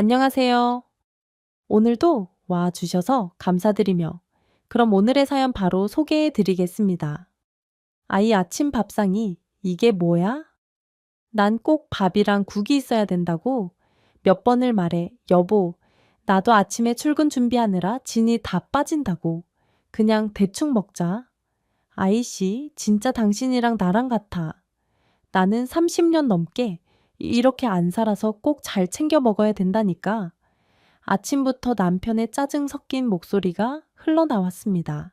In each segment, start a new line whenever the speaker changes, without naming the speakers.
안녕하세요. 오늘도 와 주셔서 감사드리며 그럼 오늘의 사연 바로 소개해 드리겠습니다. 아이 아침 밥상이 이게 뭐야? 난 꼭 밥이랑 국이 있어야 된다고 몇 번을 말해. 여보, 나도 아침에 출근 준비하느라 진이 다 빠진다고. 그냥 대충 먹자. 아이씨, 진짜 당신이랑 나랑 같아. 나는 30년 넘게 이렇게 안 살아서 꼭 잘 챙겨 먹어야 된다니까. 아침부터 남편의 짜증 섞인 목소리가 흘러나왔습니다.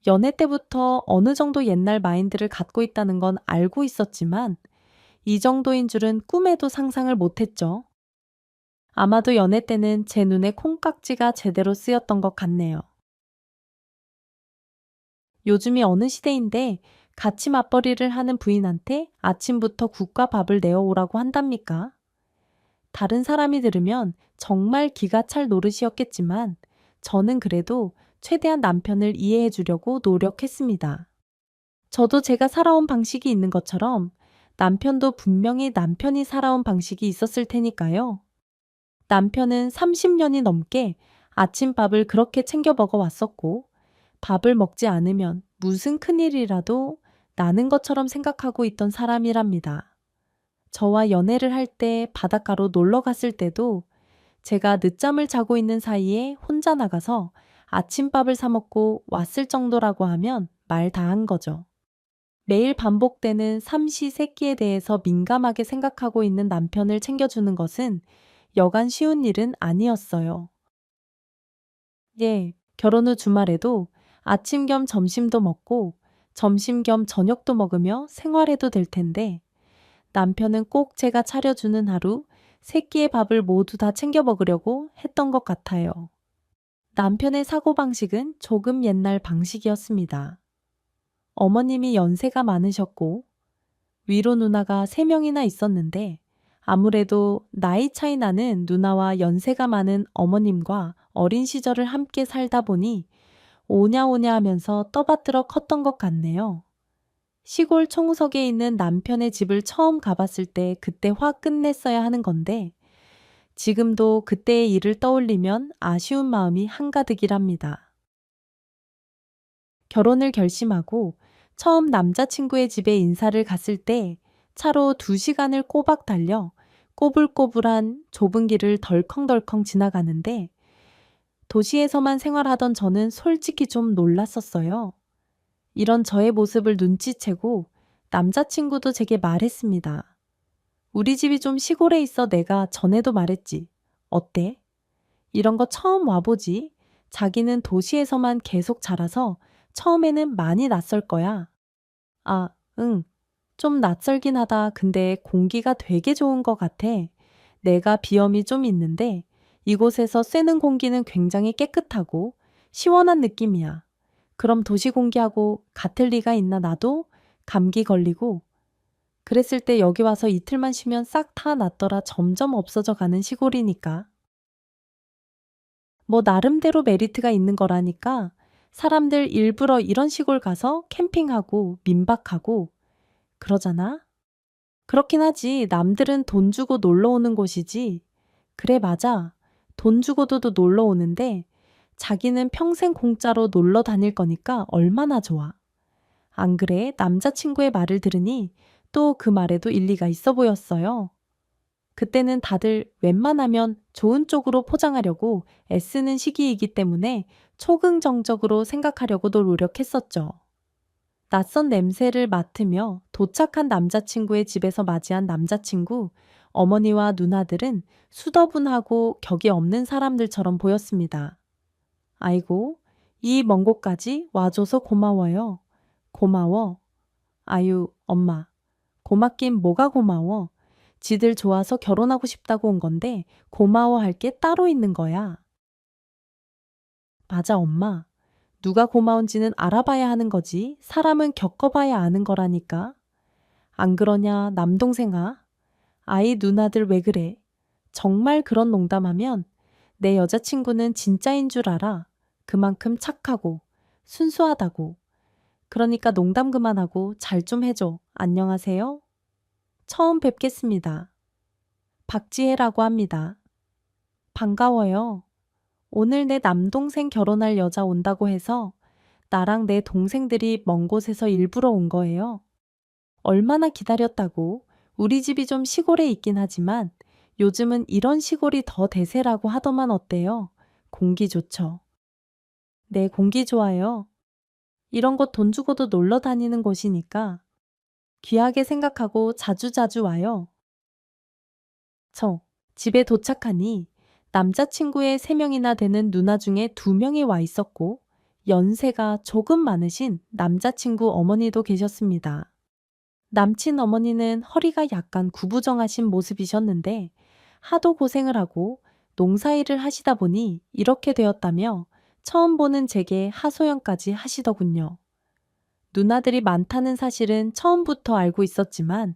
연애 때부터 어느 정도 옛날 마인드를 갖고 있다는 건 알고 있었지만 이 정도인 줄은 꿈에도 상상을 못했죠. 아마도 연애 때는 제 눈에 콩깍지가 제대로 쓰였던 것 같네요. 요즘이 어느 시대인데 같이 맞벌이를 하는 부인한테 아침부터 국과 밥을 내어오라고 한답니까? 다른 사람이 들으면 정말 기가 찰 노릇이었겠지만 저는 그래도 최대한 남편을 이해해 주려고 노력했습니다. 저도 제가 살아온 방식이 있는 것처럼 남편도 분명히 남편이 살아온 방식이 있었을 테니까요. 남편은 30년이 넘게 아침밥을 그렇게 챙겨 먹어 왔었고, 밥을 먹지 않으면 무슨 큰일이라도 나는 것처럼 생각하고 있던 사람이랍니다. 저와 연애를 할 때 바닷가로 놀러 갔을 때도 제가 늦잠을 자고 있는 사이에 혼자 나가서 아침밥을 사 먹고 왔을 정도라고 하면 말 다 한 거죠. 매일 반복되는 삼시세끼에 대해서 민감하게 생각하고 있는 남편을 챙겨주는 것은 여간 쉬운 일은 아니었어요. 예, 결혼 후 주말에도 아침 겸 점심도 먹고 점심 겸 저녁도 먹으며 생활해도 될 텐데 남편은 꼭 제가 차려주는 하루 세 끼의 밥을 모두 다 챙겨 먹으려고 했던 것 같아요. 남편의 사고방식은 조금 옛날 방식이었습니다. 어머님이 연세가 많으셨고 위로 누나가 3명이나 있었는데 아무래도 나이 차이 나는 누나와 연세가 많은 어머님과 어린 시절을 함께 살다 보니 오냐오냐 하면서 떠받들어 컸던 것 같네요. 시골 총석에 있는 남편의 집을 처음 가봤을 때 그때 화 끝냈어야 하는 건데 지금도 그때의 일을 떠올리면 아쉬운 마음이 한가득이랍니다. 결혼을 결심하고 처음 남자친구의 집에 인사를 갔을 때 차로 2시간을 꼬박 달려 꼬불꼬불한 좁은 길을 덜컹덜컹 지나가는데 도시에서만 생활하던 저는 솔직히 좀 놀랐었어요. 이런 저의 모습을 눈치채고 남자친구도 제게 말했습니다. 우리 집이 좀 시골에 있어 내가 전에도 말했지. 어때? 이런 거 처음 와보지. 자기는 도시에서만 계속 자라서 처음에는 많이 낯설 거야. 아, 응. 좀 낯설긴 하다. 근데 공기가 되게 좋은 것 같아. 내가 비염이 좀 있는데 이곳에서 쐬는 공기는 굉장히 깨끗하고 시원한 느낌이야. 그럼 도시 공기하고 같을 리가 있나 나도 감기 걸리고 그랬을 때 여기 와서 이틀만 쉬면 싹 다 낫더라 점점 없어져 가는 시골이니까. 뭐 나름대로 메리트가 있는 거라니까 사람들 일부러 이런 시골 가서 캠핑하고 민박하고 그러잖아? 그렇긴 하지. 남들은 돈 주고 놀러 오는 곳이지. 그래, 맞아. 돈 주고도 놀러 오는데 자기는 평생 공짜로 놀러 다닐 거니까 얼마나 좋아. 안 그래? 남자친구의 말을 들으니 또 그 말에도 일리가 있어 보였어요. 그때는 다들 웬만하면 좋은 쪽으로 포장하려고 애쓰는 시기이기 때문에 초긍정적으로 생각하려고도 노력했었죠. 낯선 냄새를 맡으며 도착한 남자친구의 집에서 맞이한 남자친구, 어머니와 누나들은 수더분하고 격이 없는 사람들처럼 보였습니다. 아이고, 이 먼 곳까지 와줘서 고마워요. 고마워. 아유, 엄마. 고맙긴 뭐가 고마워. 지들 좋아서 결혼하고 싶다고 온 건데 고마워할 게 따로 있는 거야. 맞아, 엄마. 누가 고마운지는 알아봐야 하는 거지. 사람은 겪어봐야 아는 거라니까. 안 그러냐, 남동생아? 아이 누나들 왜 그래? 정말 그런 농담하면 내 여자친구는 진짜인 줄 알아. 그만큼 착하고 순수하다고. 그러니까 농담 그만하고 잘 좀 해줘. 안녕하세요. 처음 뵙겠습니다. 박지혜라고 합니다. 반가워요. 오늘 내 남동생 결혼할 여자 온다고 해서 나랑 내 동생들이 먼 곳에서 일부러 온 거예요. 얼마나 기다렸다고. 우리 집이 좀 시골에 있긴 하지만 요즘은 이런 시골이 더 대세라고 하더만 어때요? 공기 좋죠. 네, 공기 좋아요. 이런 곳 돈 주고도 놀러 다니는 곳이니까 귀하게 생각하고 자주자주 와요. 저 집에 도착하니 남자친구의 3명이나 되는 누나 중에 2명이 와 있었고 연세가 조금 많으신 남자친구 어머니도 계셨습니다. 남친 어머니는 허리가 약간 구부정하신 모습이셨는데 하도 고생을 하고 농사일을 하시다 보니 이렇게 되었다며 처음 보는 제게 하소연까지 하시더군요. 누나들이 많다는 사실은 처음부터 알고 있었지만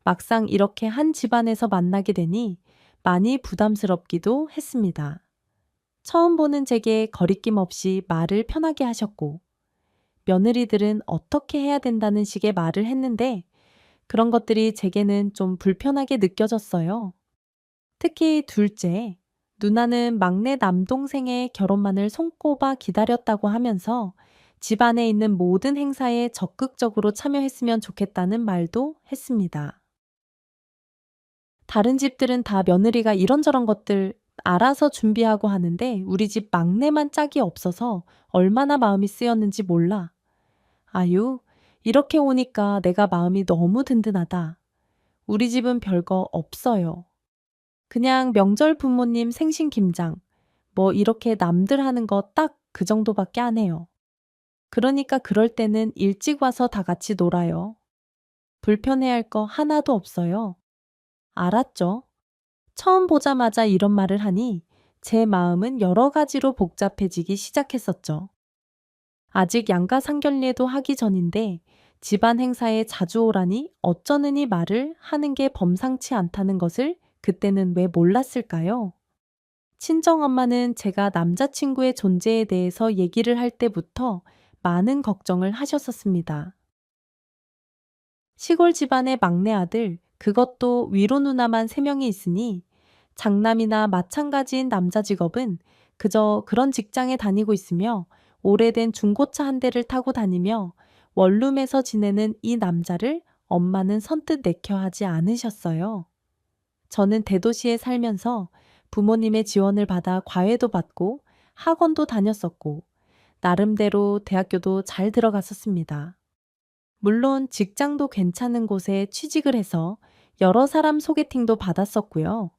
막상 이렇게 한 집안에서 만나게 되니 많이 부담스럽기도 했습니다. 처음 보는 제게 거리낌 없이 말을 편하게 하셨고 며느리들은 어떻게 해야 된다는 식의 말을 했는데 그런 것들이 제게는 좀 불편하게 느껴졌어요. 특히 둘째, 누나는 막내 남동생의 결혼만을 손꼽아 기다렸다고 하면서 집안에 있는 모든 행사에 적극적으로 참여했으면 좋겠다는 말도 했습니다. 다른 집들은 다 며느리가 이런저런 것들 알아서 준비하고 하는데 우리 집 막내만 짝이 없어서 얼마나 마음이 쓰였는지 몰라. 아유, 이렇게 오니까 내가 마음이 너무 든든하다. 우리 집은 별거 없어요. 그냥 명절 부모님 생신 김장, 뭐 이렇게 남들 하는 거 딱 그 정도밖에 안 해요. 그러니까 그럴 때는 일찍 와서 다 같이 놀아요. 불편해할 거 하나도 없어요. 알았죠? 처음 보자마자 이런 말을 하니 제 마음은 여러 가지로 복잡해지기 시작했었죠. 아직 양가 상견례도 하기 전인데 집안 행사에 자주 오라니 어쩌느니 말을 하는 게 범상치 않다는 것을 그때는 왜 몰랐을까요? 친정엄마는 제가 남자친구의 존재에 대해서 얘기를 할 때부터 많은 걱정을 하셨었습니다. 시골 집안의 막내 아들, 그것도 위로 누나만 3명이 있으니 장남이나 마찬가지인 남자 직업은 그저 그런 직장에 다니고 있으며 오래된 중고차 한 대를 타고 다니며 원룸에서 지내는 이 남자를 엄마는 선뜻 내켜 하지 않으셨어요. 저는 대도시에 살면서 부모님의 지원을 받아 과외도 받고 학원도 다녔었고 나름대로 대학교도 잘 들어갔었습니다. 물론 직장도 괜찮은 곳에 취직을 해서 여러 사람 소개팅도 받았었고요.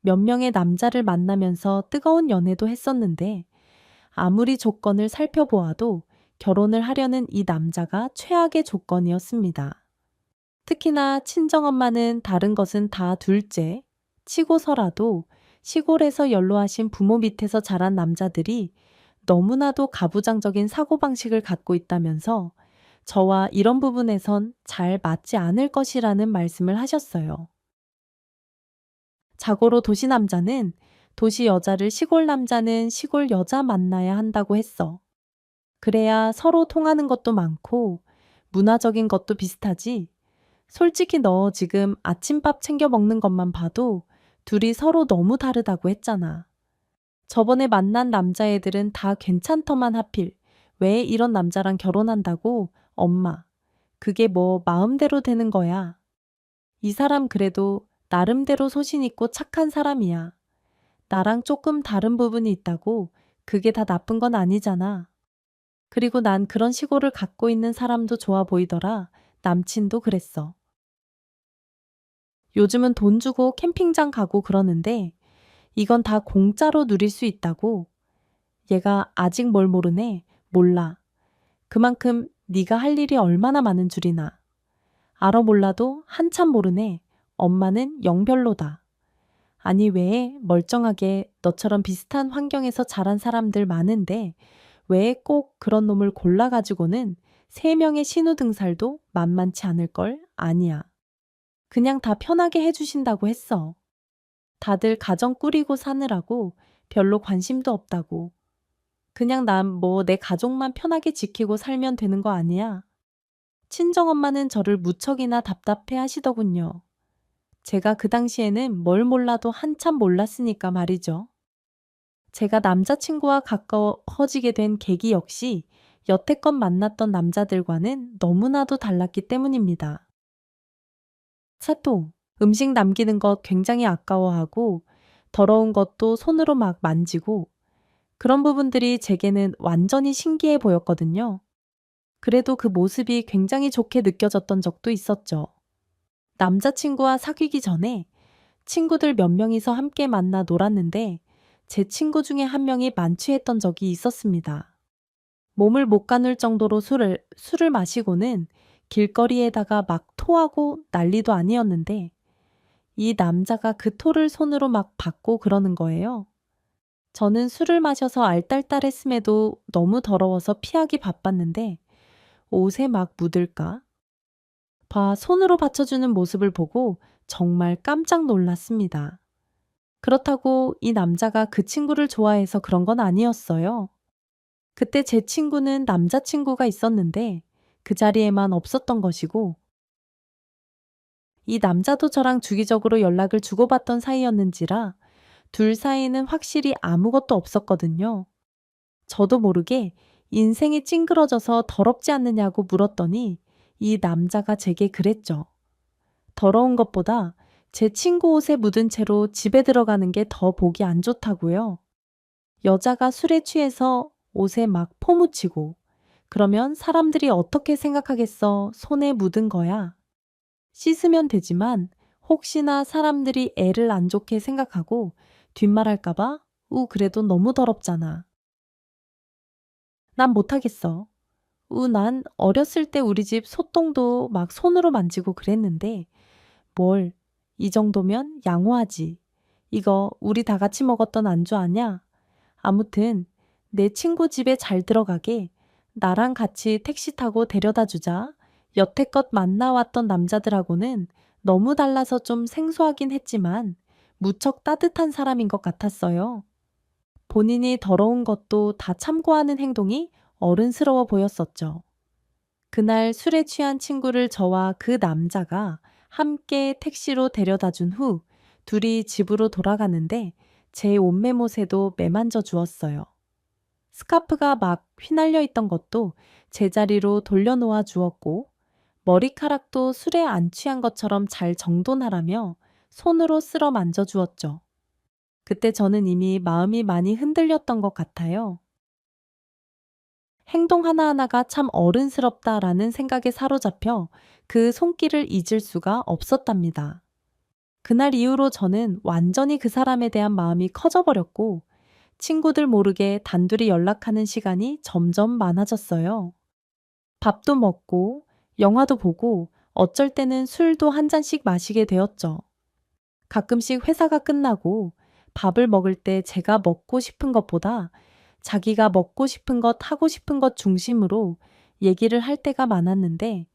몇 명의 남자를 만나면서 뜨거운 연애도 했었는데 아무리 조건을 살펴보아도 결혼을 하려는 이 남자가 최악의 조건이었습니다. 특히나 친정엄마는 다른 것은 다 둘째, 치고서라도 시골에서 연로하신 부모 밑에서 자란 남자들이 너무나도 가부장적인 사고방식을 갖고 있다면서 저와 이런 부분에선 잘 맞지 않을 것이라는 말씀을 하셨어요. 자고로 도시 남자는 도시 여자를 시골 남자는 시골 여자 만나야 한다고 했어. 그래야 서로 통하는 것도 많고 문화적인 것도 비슷하지. 솔직히 너 지금 아침밥 챙겨 먹는 것만 봐도 둘이 서로 너무 다르다고 했잖아. 저번에 만난 남자애들은 다 괜찮더만 하필. 왜 이런 남자랑 결혼한다고? 엄마. 그게 뭐 마음대로 되는 거야. 이 사람 그래도 나름대로 소신 있고 착한 사람이야. 나랑 조금 다른 부분이 있다고 그게 다 나쁜 건 아니잖아. 그리고 난 그런 시골을 갖고 있는 사람도 좋아 보이더라. 남친도 그랬어. 요즘은 돈 주고 캠핑장 가고 그러는데 이건 다 공짜로 누릴 수 있다고. 얘가 아직 뭘 모르네. 몰라. 그만큼 네가 할 일이 얼마나 많은 줄이나. 알아 몰라도 한참 모르네. 엄마는 영별로다. 아니 왜 멀쩡하게 너처럼 비슷한 환경에서 자란 사람들 많은데 왜 꼭 그런 놈을 골라가지고는 3명의 신우등살도 만만치 않을걸? 아니야. 그냥 다 편하게 해주신다고 했어. 다들 가정 꾸리고 사느라고 별로 관심도 없다고. 그냥 난 뭐 내 가족만 편하게 지키고 살면 되는 거 아니야? 친정엄마는 저를 무척이나 답답해 하시더군요. 제가 그 당시에는 뭘 몰라도 한참 몰랐으니까 말이죠. 제가 남자친구와 가까워지게 된 계기 역시 여태껏 만났던 남자들과는 너무나도 달랐기 때문입니다. 사또, 음식 남기는 것 굉장히 아까워하고 더러운 것도 손으로 막 만지고 그런 부분들이 제게는 완전히 신기해 보였거든요. 그래도 그 모습이 굉장히 좋게 느껴졌던 적도 있었죠. 남자친구와 사귀기 전에 친구들 몇 명이서 함께 만나 놀았는데 제 친구 중에 한 명이 만취했던 적이 있었습니다. 몸을 못 가눌 정도로 술을 마시고는 길거리에다가 막 토하고 난리도 아니었는데 이 남자가 그 토를 손으로 막 받고 그러는 거예요. 저는 술을 마셔서 알딸딸했음에도 너무 더러워서 피하기 바빴는데 옷에 막 묻을까 봐 손으로 받쳐주는 모습을 보고 정말 깜짝 놀랐습니다. 그렇다고 이 남자가 그 친구를 좋아해서 그런 건 아니었어요. 그때 제 친구는 남자친구가 있었는데 그 자리에만 없었던 것이고 이 남자도 저랑 주기적으로 연락을 주고받던 사이였는지라 둘 사이에는 확실히 아무것도 없었거든요. 저도 모르게 인생이 찡그러져서 더럽지 않느냐고 물었더니 이 남자가 제게 그랬죠. 더러운 것보다 제 친구 옷에 묻은 채로 집에 들어가는 게 더 보기 안 좋다고요. 여자가 술에 취해서 옷에 막 포묻히고 그러면 사람들이 어떻게 생각하겠어? 손에 묻은 거야. 씻으면 되지만 혹시나 사람들이 애를 안 좋게 생각하고 뒷말할까봐 그래도 너무 더럽잖아. 난 못하겠어. 난 어렸을 때 우리 집 소똥도 막 손으로 만지고 그랬는데 뭘, 이 정도면 양호하지. 이거 우리 다 같이 먹었던 안주 아냐? 아무튼 내 친구 집에 잘 들어가게 나랑 같이 택시 타고 데려다 주자. 여태껏 만나왔던 남자들하고는 너무 달라서 좀 생소하긴 했지만 무척 따뜻한 사람인 것 같았어요. 본인이 더러운 것도 다 참고하는 행동이 어른스러워 보였었죠. 그날 술에 취한 친구를 저와 그 남자가 함께 택시로 데려다 준 후 둘이 집으로 돌아가는데 제 옷매못에도 매만져 주었어요. 스카프가 막 휘날려 있던 것도 제자리로 돌려놓아 주었고 머리카락도 술에 안 취한 것처럼 잘 정돈하라며 손으로 쓸어 만져 주었죠. 그때 저는 이미 마음이 많이 흔들렸던 것 같아요. 행동 하나하나가 참 어른스럽다라는 생각에 사로잡혀 그 손길을 잊을 수가 없었답니다. 그날 이후로 저는 완전히 그 사람에 대한 마음이 커져버렸고 친구들 모르게 단둘이 연락하는 시간이 점점 많아졌어요. 밥도 먹고 영화도 보고 어쩔 때는 술도 한 잔씩 마시게 되었죠. 가끔씩 회사가 끝나고 밥을 먹을 때 제가 먹고 싶은 것보다 자기가 먹고 싶은 것, 하고 싶은 것 중심으로 얘기를 할 때가 많았는데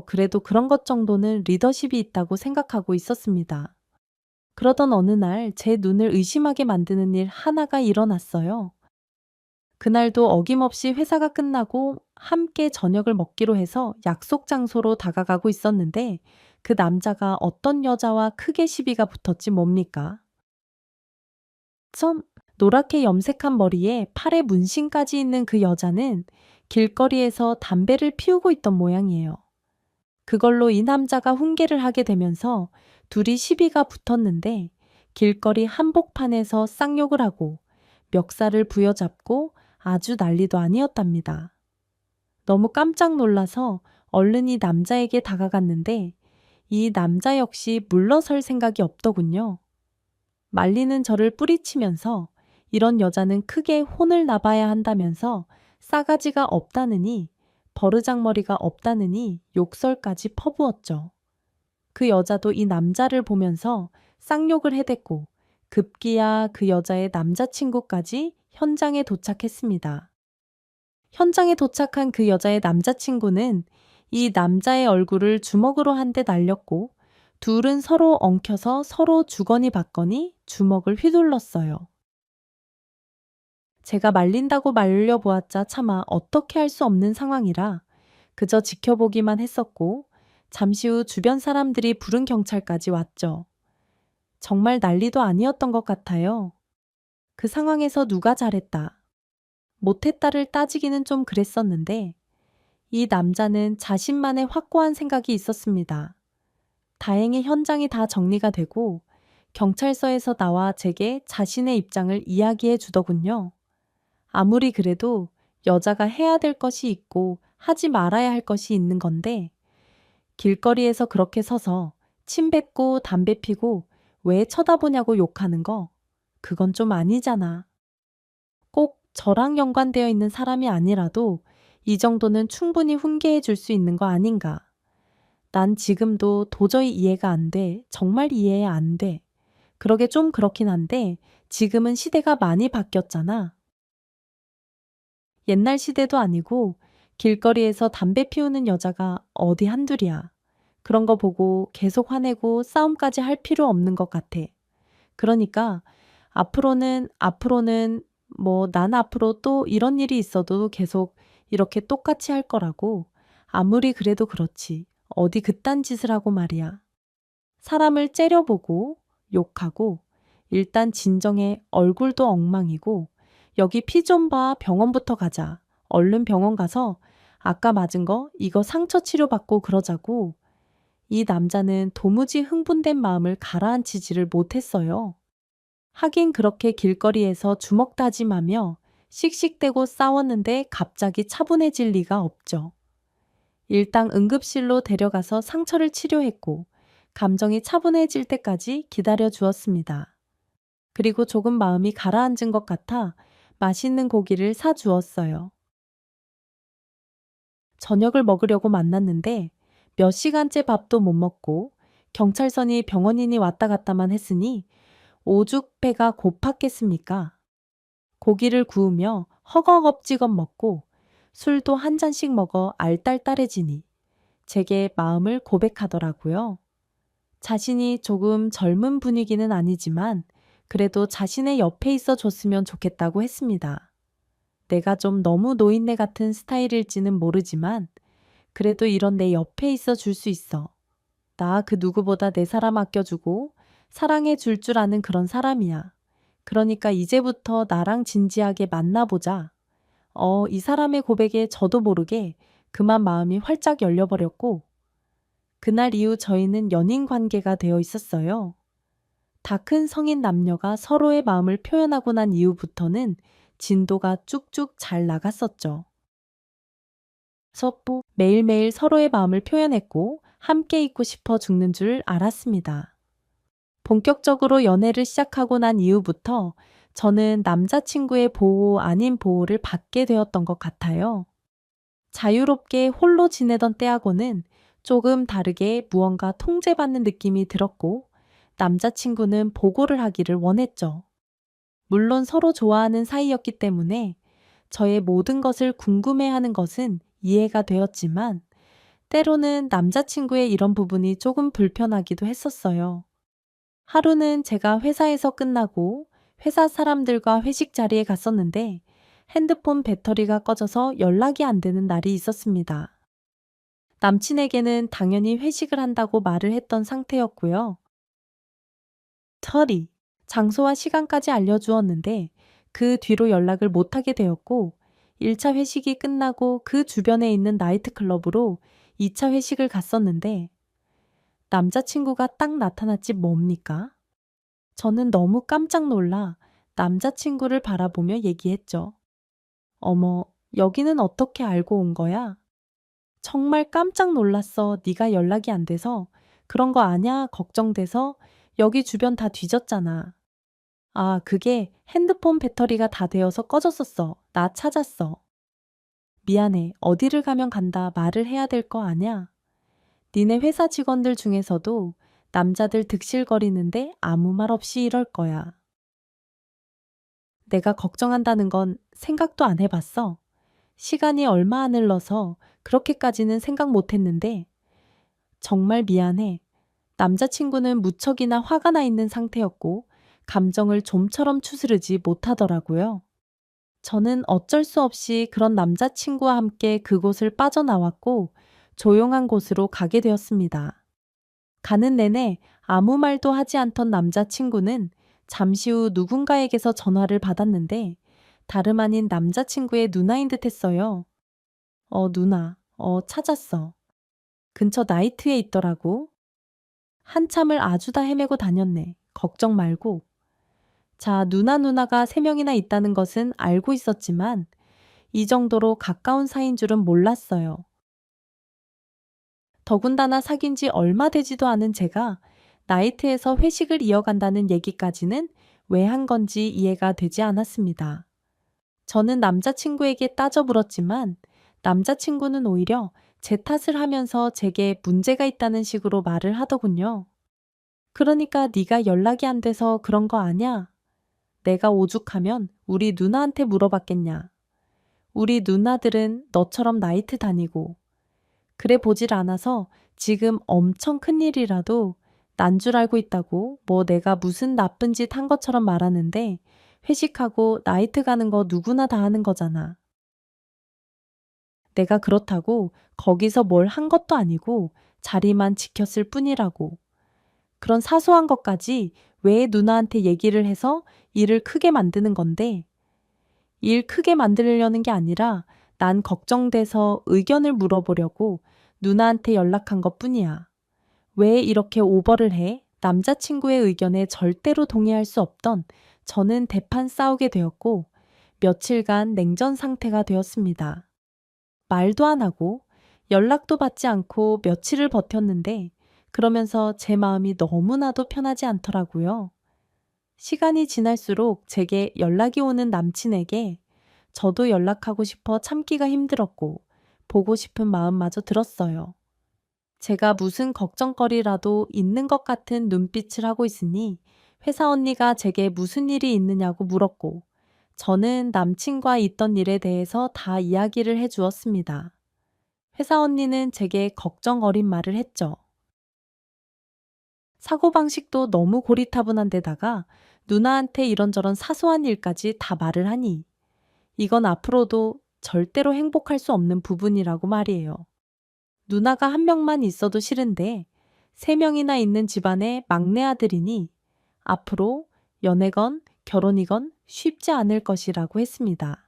그래도 그런 것 정도는 리더십이 있다고 생각하고 있었습니다. 그러던 어느 날 제 눈을 의심하게 만드는 일 하나가 일어났어요. 그날도 어김없이 회사가 끝나고 함께 저녁을 먹기로 해서 약속 장소로 다가가고 있었는데 그 남자가 어떤 여자와 크게 시비가 붙었지 뭡니까? 참 노랗게 염색한 머리에 팔에 문신까지 있는 그 여자는 길거리에서 담배를 피우고 있던 모양이에요. 그걸로 이 남자가 훈계를 하게 되면서 둘이 시비가 붙었는데 길거리 한복판에서 쌍욕을 하고 멱살을 부여잡고 아주 난리도 아니었답니다. 너무 깜짝 놀라서 얼른 이 남자에게 다가갔는데 이 남자 역시 물러설 생각이 없더군요. 말리는 저를 뿌리치면서 이런 여자는 크게 혼을 나봐야 한다면서 싸가지가 없다느니 버르장머리가 없다느니 욕설까지 퍼부었죠. 그 여자도 이 남자를 보면서 쌍욕을 해댔고 급기야 그 여자의 남자친구까지 현장에 도착했습니다. 현장에 도착한 그 여자의 남자친구는 이 남자의 얼굴을 주먹으로 한 대 날렸고 둘은 서로 엉켜서 서로 주거니 받거니 주먹을 휘둘렀어요. 제가 말린다고 말려보았자 차마 어떻게 할 수 없는 상황이라 그저 지켜보기만 했었고 잠시 후 주변 사람들이 부른 경찰까지 왔죠. 정말 난리도 아니었던 것 같아요. 그 상황에서 누가 잘했다, 못했다를 따지기는 좀 그랬었는데 이 남자는 자신만의 확고한 생각이 있었습니다. 다행히 현장이 다 정리가 되고 경찰서에서 나와 제게 자신의 입장을 이야기해 주더군요. 아무리 그래도 여자가 해야 될 것이 있고 하지 말아야 할 것이 있는 건데 길거리에서 그렇게 서서 침 뱉고 담배 피고 왜 쳐다보냐고 욕하는 거, 그건 좀 아니잖아. 꼭 저랑 연관되어 있는 사람이 아니라도 이 정도는 충분히 훈계해 줄 수 있는 거 아닌가. 난 지금도 도저히 이해가 안 돼. 정말 이해 안 돼. 그러게 좀 그렇긴 한데 지금은 시대가 많이 바뀌었잖아. 옛날 시대도 아니고 길거리에서 담배 피우는 여자가 어디 한둘이야. 그런 거 보고 계속 화내고 싸움까지 할 필요 없는 것 같아. 그러니까 앞으로는 난 앞으로 또 이런 일이 있어도 계속 이렇게 똑같이 할 거라고. 아무리 그래도 그렇지. 어디 그딴 짓을 하고 말이야. 사람을 째려보고 욕하고 일단 진정해. 얼굴도 엉망이고 여기 피 좀 봐. 병원부터 가자. 얼른 병원 가서 아까 맞은 거 이거 상처 치료받고 그러자고. 이 남자는 도무지 흥분된 마음을 가라앉히지를 못했어요. 하긴 그렇게 길거리에서 주먹 다짐하며 씩씩대고 싸웠는데 갑자기 차분해질 리가 없죠. 일단 응급실로 데려가서 상처를 치료했고 감정이 차분해질 때까지 기다려 주었습니다. 그리고 조금 마음이 가라앉은 것 같아 맛있는 고기를 사 주었어요. 저녁을 먹으려고 만났는데 몇 시간째 밥도 못 먹고 경찰선이 병원인이 왔다 갔다만 했으니 오죽 배가 고팠겠습니까? 고기를 구우며 허겁지겁 먹고 술도 한 잔씩 먹어 알딸딸해지니 제게 마음을 고백하더라고요. 자신이 조금 젊은 분위기는 아니지만 그래도 자신의 옆에 있어 줬으면 좋겠다고 했습니다. 내가 좀 너무 노인네 같은 스타일일지는 모르지만 그래도 이런 내 옆에 있어 줄 수 있어. 나 그 누구보다 내 사람 아껴주고 사랑해 줄 줄 아는 그런 사람이야. 그러니까 이제부터 나랑 진지하게 만나보자. 이 사람의 고백에 저도 모르게 그만 마음이 활짝 열려버렸고 그날 이후 저희는 연인 관계가 되어 있었어요. 다 큰 성인 남녀가 서로의 마음을 표현하고 난 이후부터는 진도가 쭉쭉 잘 나갔었죠. 서로 매일매일 서로의 마음을 표현했고 함께 있고 싶어 죽는 줄 알았습니다. 본격적으로 연애를 시작하고 난 이후부터 저는 남자친구의 보호 아닌 보호를 받게 되었던 것 같아요. 자유롭게 홀로 지내던 때하고는 조금 다르게 무언가 통제받는 느낌이 들었고 남자친구는 보고를 하기를 원했죠. 물론 서로 좋아하는 사이였기 때문에 저의 모든 것을 궁금해하는 것은 이해가 되었지만 때로는 남자친구의 이런 부분이 조금 불편하기도 했었어요. 하루는 제가 회사에서 끝나고 회사 사람들과 회식 자리에 갔었는데 핸드폰 배터리가 꺼져서 연락이 안 되는 날이 있었습니다. 남친에게는 당연히 회식을 한다고 말을 했던 상태였고요. 터리, 장소와 시간까지 알려주었는데 그 뒤로 연락을 못하게 되었고 1차 회식이 끝나고 그 주변에 있는 나이트클럽으로 2차 회식을 갔었는데 남자친구가 딱 나타났지 뭡니까? 저는 너무 깜짝 놀라 남자친구를 바라보며 얘기했죠. 어머, 여기는 어떻게 알고 온 거야? 정말 깜짝 놀랐어. 네가 연락이 안 돼서. 그런 거 아냐? 걱정돼서. 여기 주변 다 뒤졌잖아. 아, 그게 핸드폰 배터리가 다 되어서 꺼졌었어. 나 찾았어. 미안해. 어디를 가면 간다 말을 해야 될 거 아냐? 니네 회사 직원들 중에서도 남자들 득실거리는데 아무 말 없이 이럴 거야. 내가 걱정한다는 건 생각도 안 해봤어. 시간이 얼마 안 흘러서 그렇게까지는 생각 못 했는데 정말 미안해. 남자친구는 무척이나 화가 나 있는 상태였고 감정을 좀처럼 추스르지 못하더라고요. 저는 어쩔 수 없이 그런 남자친구와 함께 그곳을 빠져나왔고 조용한 곳으로 가게 되었습니다. 가는 내내 아무 말도 하지 않던 남자친구는 잠시 후 누군가에게서 전화를 받았는데 다름 아닌 남자친구의 누나인 듯 했어요. 누나. 찾았어. 근처 나이트에 있더라고. 한참을 아주 다 헤매고 다녔네. 걱정 말고. 자, 누나가 3명이나 있다는 것은 알고 있었지만 이 정도로 가까운 사이인 줄은 몰랐어요. 더군다나 사귄 지 얼마 되지도 않은 제가 나이트에서 회식을 이어간다는 얘기까지는 왜 한 건지 이해가 되지 않았습니다. 저는 남자친구에게 따져 물었지만 남자친구는 오히려 제 탓을 하면서 제게 문제가 있다는 식으로 말을 하더군요. 그러니까 네가 연락이 안 돼서 그런 거 아냐? 내가 오죽하면 우리 누나한테 물어봤겠냐? 우리 누나들은 너처럼 나이트 다니고 그래 보질 않아서 지금 엄청 큰일이라도 난 줄 알고 있다고 뭐 내가 무슨 나쁜 짓 한 것처럼 말하는데 회식하고 나이트 가는 거 누구나 다 하는 거잖아. 내가 그렇다고 거기서 뭘 한 것도 아니고 자리만 지켰을 뿐이라고. 그런 사소한 것까지 왜 누나한테 얘기를 해서 일을 크게 만드는 건데 일 크게 만들려는 게 아니라 난 걱정돼서 의견을 물어보려고 누나한테 연락한 것뿐이야. 왜 이렇게 오버를 해? 남자친구의 의견에 절대로 동의할 수 없던 저는 대판 싸우게 되었고 며칠간 냉전 상태가 되었습니다. 말도 안 하고 연락도 받지 않고 며칠을 버텼는데 그러면서 제 마음이 너무나도 편하지 않더라고요. 시간이 지날수록 제게 연락이 오는 남친에게 저도 연락하고 싶어 참기가 힘들었고 보고 싶은 마음마저 들었어요. 제가 무슨 걱정거리라도 있는 것 같은 눈빛을 하고 있으니 회사 언니가 제게 무슨 일이 있느냐고 물었고 저는 남친과 있던 일에 대해서 다 이야기를 해 주었습니다. 회사 언니는 제게 걱정 어린 말을 했죠. 사고방식도 너무 고리타분한 데다가 누나한테 이런저런 사소한 일까지 다 말을 하니 이건 앞으로도 절대로 행복할 수 없는 부분이라고 말이에요. 누나가 한 명만 있어도 싫은데 3명이나 있는 집안의 막내 아들이니 앞으로 연애건 결혼이건 쉽지 않을 것이라고 했습니다.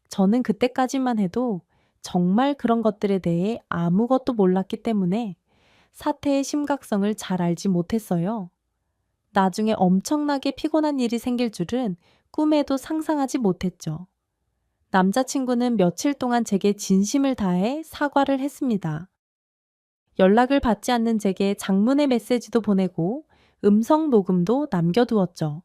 저는 그때까지만 해도 정말 그런 것들에 대해 아무것도 몰랐기 때문에 사태의 심각성을 잘 알지 못했어요. 나중에 엄청나게 피곤한 일이 생길 줄은 꿈에도 상상하지 못했죠. 남자친구는 며칠 동안 제게 진심을 다해 사과를 했습니다. 연락을 받지 않는 제게 장문의 메시지도 보내고 음성 녹음도 남겨두었죠.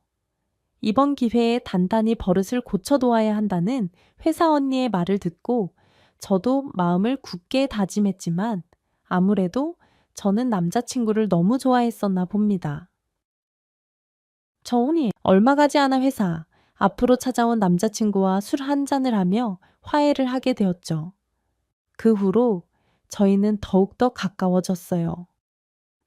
이번 기회에 단단히 버릇을 고쳐놓아야 한다는 회사 언니의 말을 듣고 저도 마음을 굳게 다짐했지만 아무래도 저는 남자친구를 너무 좋아했었나 봅니다. 저온이 얼마 가지 않아 회사 앞으로 찾아온 남자친구와 술 한 잔을 하며 화해를 하게 되었죠. 그 후로 저희는 더욱더 가까워졌어요.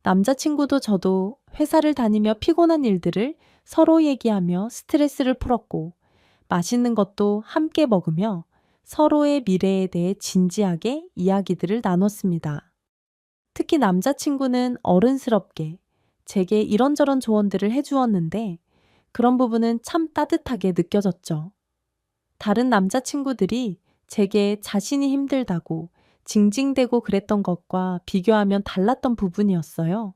남자친구도 저도 회사를 다니며 피곤한 일들을 서로 얘기하며 스트레스를 풀었고 맛있는 것도 함께 먹으며 서로의 미래에 대해 진지하게 이야기들을 나눴습니다. 특히 남자친구는 어른스럽게 제게 이런저런 조언들을 해주었는데 그런 부분은 참 따뜻하게 느껴졌죠. 다른 남자친구들이 제게 자신이 힘들다고 징징대고 그랬던 것과 비교하면 달랐던 부분이었어요.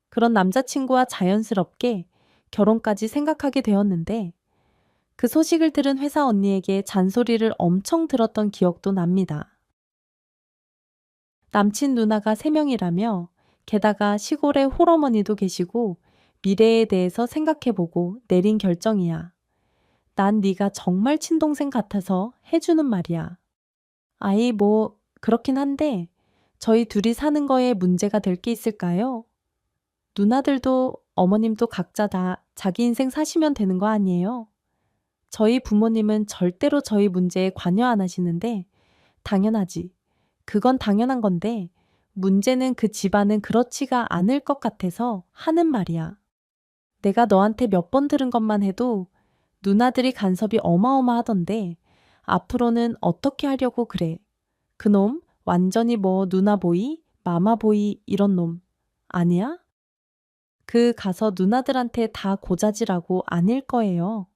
그런 남자친구와 자연스럽게 결혼까지 생각하게 되었는데 그 소식을 들은 회사 언니에게 잔소리를 엄청 들었던 기억도 납니다. 남친 누나가 3명이라며 게다가 시골에 홀어머니도 계시고 미래에 대해서 생각해보고 내린 결정이야. 난 네가 정말 친동생 같아서 해주는 말이야. 아이 뭐 그렇긴 한데 저희 둘이 사는 거에 문제가 될 게 있을까요? 누나들도 어머님도 각자 다 자기 인생 사시면 되는 거 아니에요? 저희 부모님은 절대로 저희 문제에 관여 안 하시는데 당연하지. 그건 당연한 건데 문제는 그 집안은 그렇지가 않을 것 같아서 하는 말이야. 내가 너한테 몇 번 들은 것만 해도 누나들이 간섭이 어마어마하던데 앞으로는 어떻게 하려고 그래? 그놈 완전히 뭐 누나보이, 마마보이 이런 놈 아니야? 그 가서 누나들한테 다 고자질하고 아닐 거예요.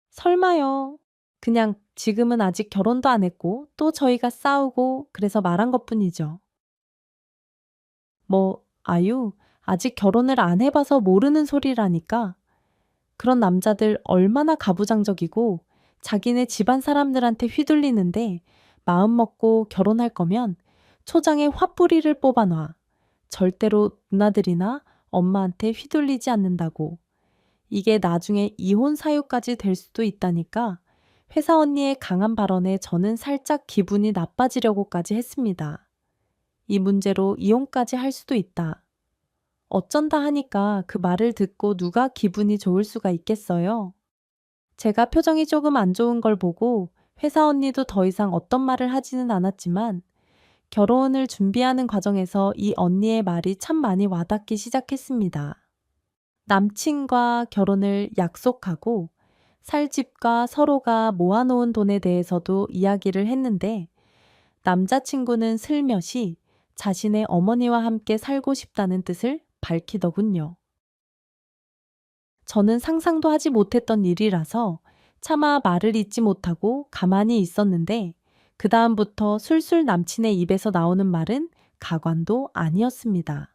설마요. 그냥 지금은 아직 결혼도 안 했고 또 저희가 싸우고 그래서 말한 것뿐이죠. 뭐 아유, 아직 결혼을 안 해봐서 모르는 소리라니까. 그런 남자들 얼마나 가부장적이고 자기네 집안 사람들한테 휘둘리는데 마음 먹고 결혼할 거면 초장에 화뿌리를 뽑아놔. 절대로 누나들이나 엄마한테 휘둘리지 않는다고. 이게 나중에 이혼 사유까지 될 수도 있다니까 회사 언니의 강한 발언에 저는 살짝 기분이 나빠지려고까지 했습니다. 이 문제로 이혼까지 할 수도 있다. 어쩐다 하니까 그 말을 듣고 누가 기분이 좋을 수가 있겠어요. 제가 표정이 조금 안 좋은 걸 보고 회사 언니도 더 이상 어떤 말을 하지는 않았지만 결혼을 준비하는 과정에서 이 언니의 말이 참 많이 와닿기 시작했습니다. 남친과 결혼을 약속하고 살 집과 서로가 모아놓은 돈에 대해서도 이야기를 했는데 남자친구는 슬며시 자신의 어머니와 함께 살고 싶다는 뜻을 밝히더군요. 저는 상상도 하지 못했던 일이라서 차마 말을 잇지 못하고 가만히 있었는데 그 다음부터 술술 남친의 입에서 나오는 말은 가관도 아니었습니다.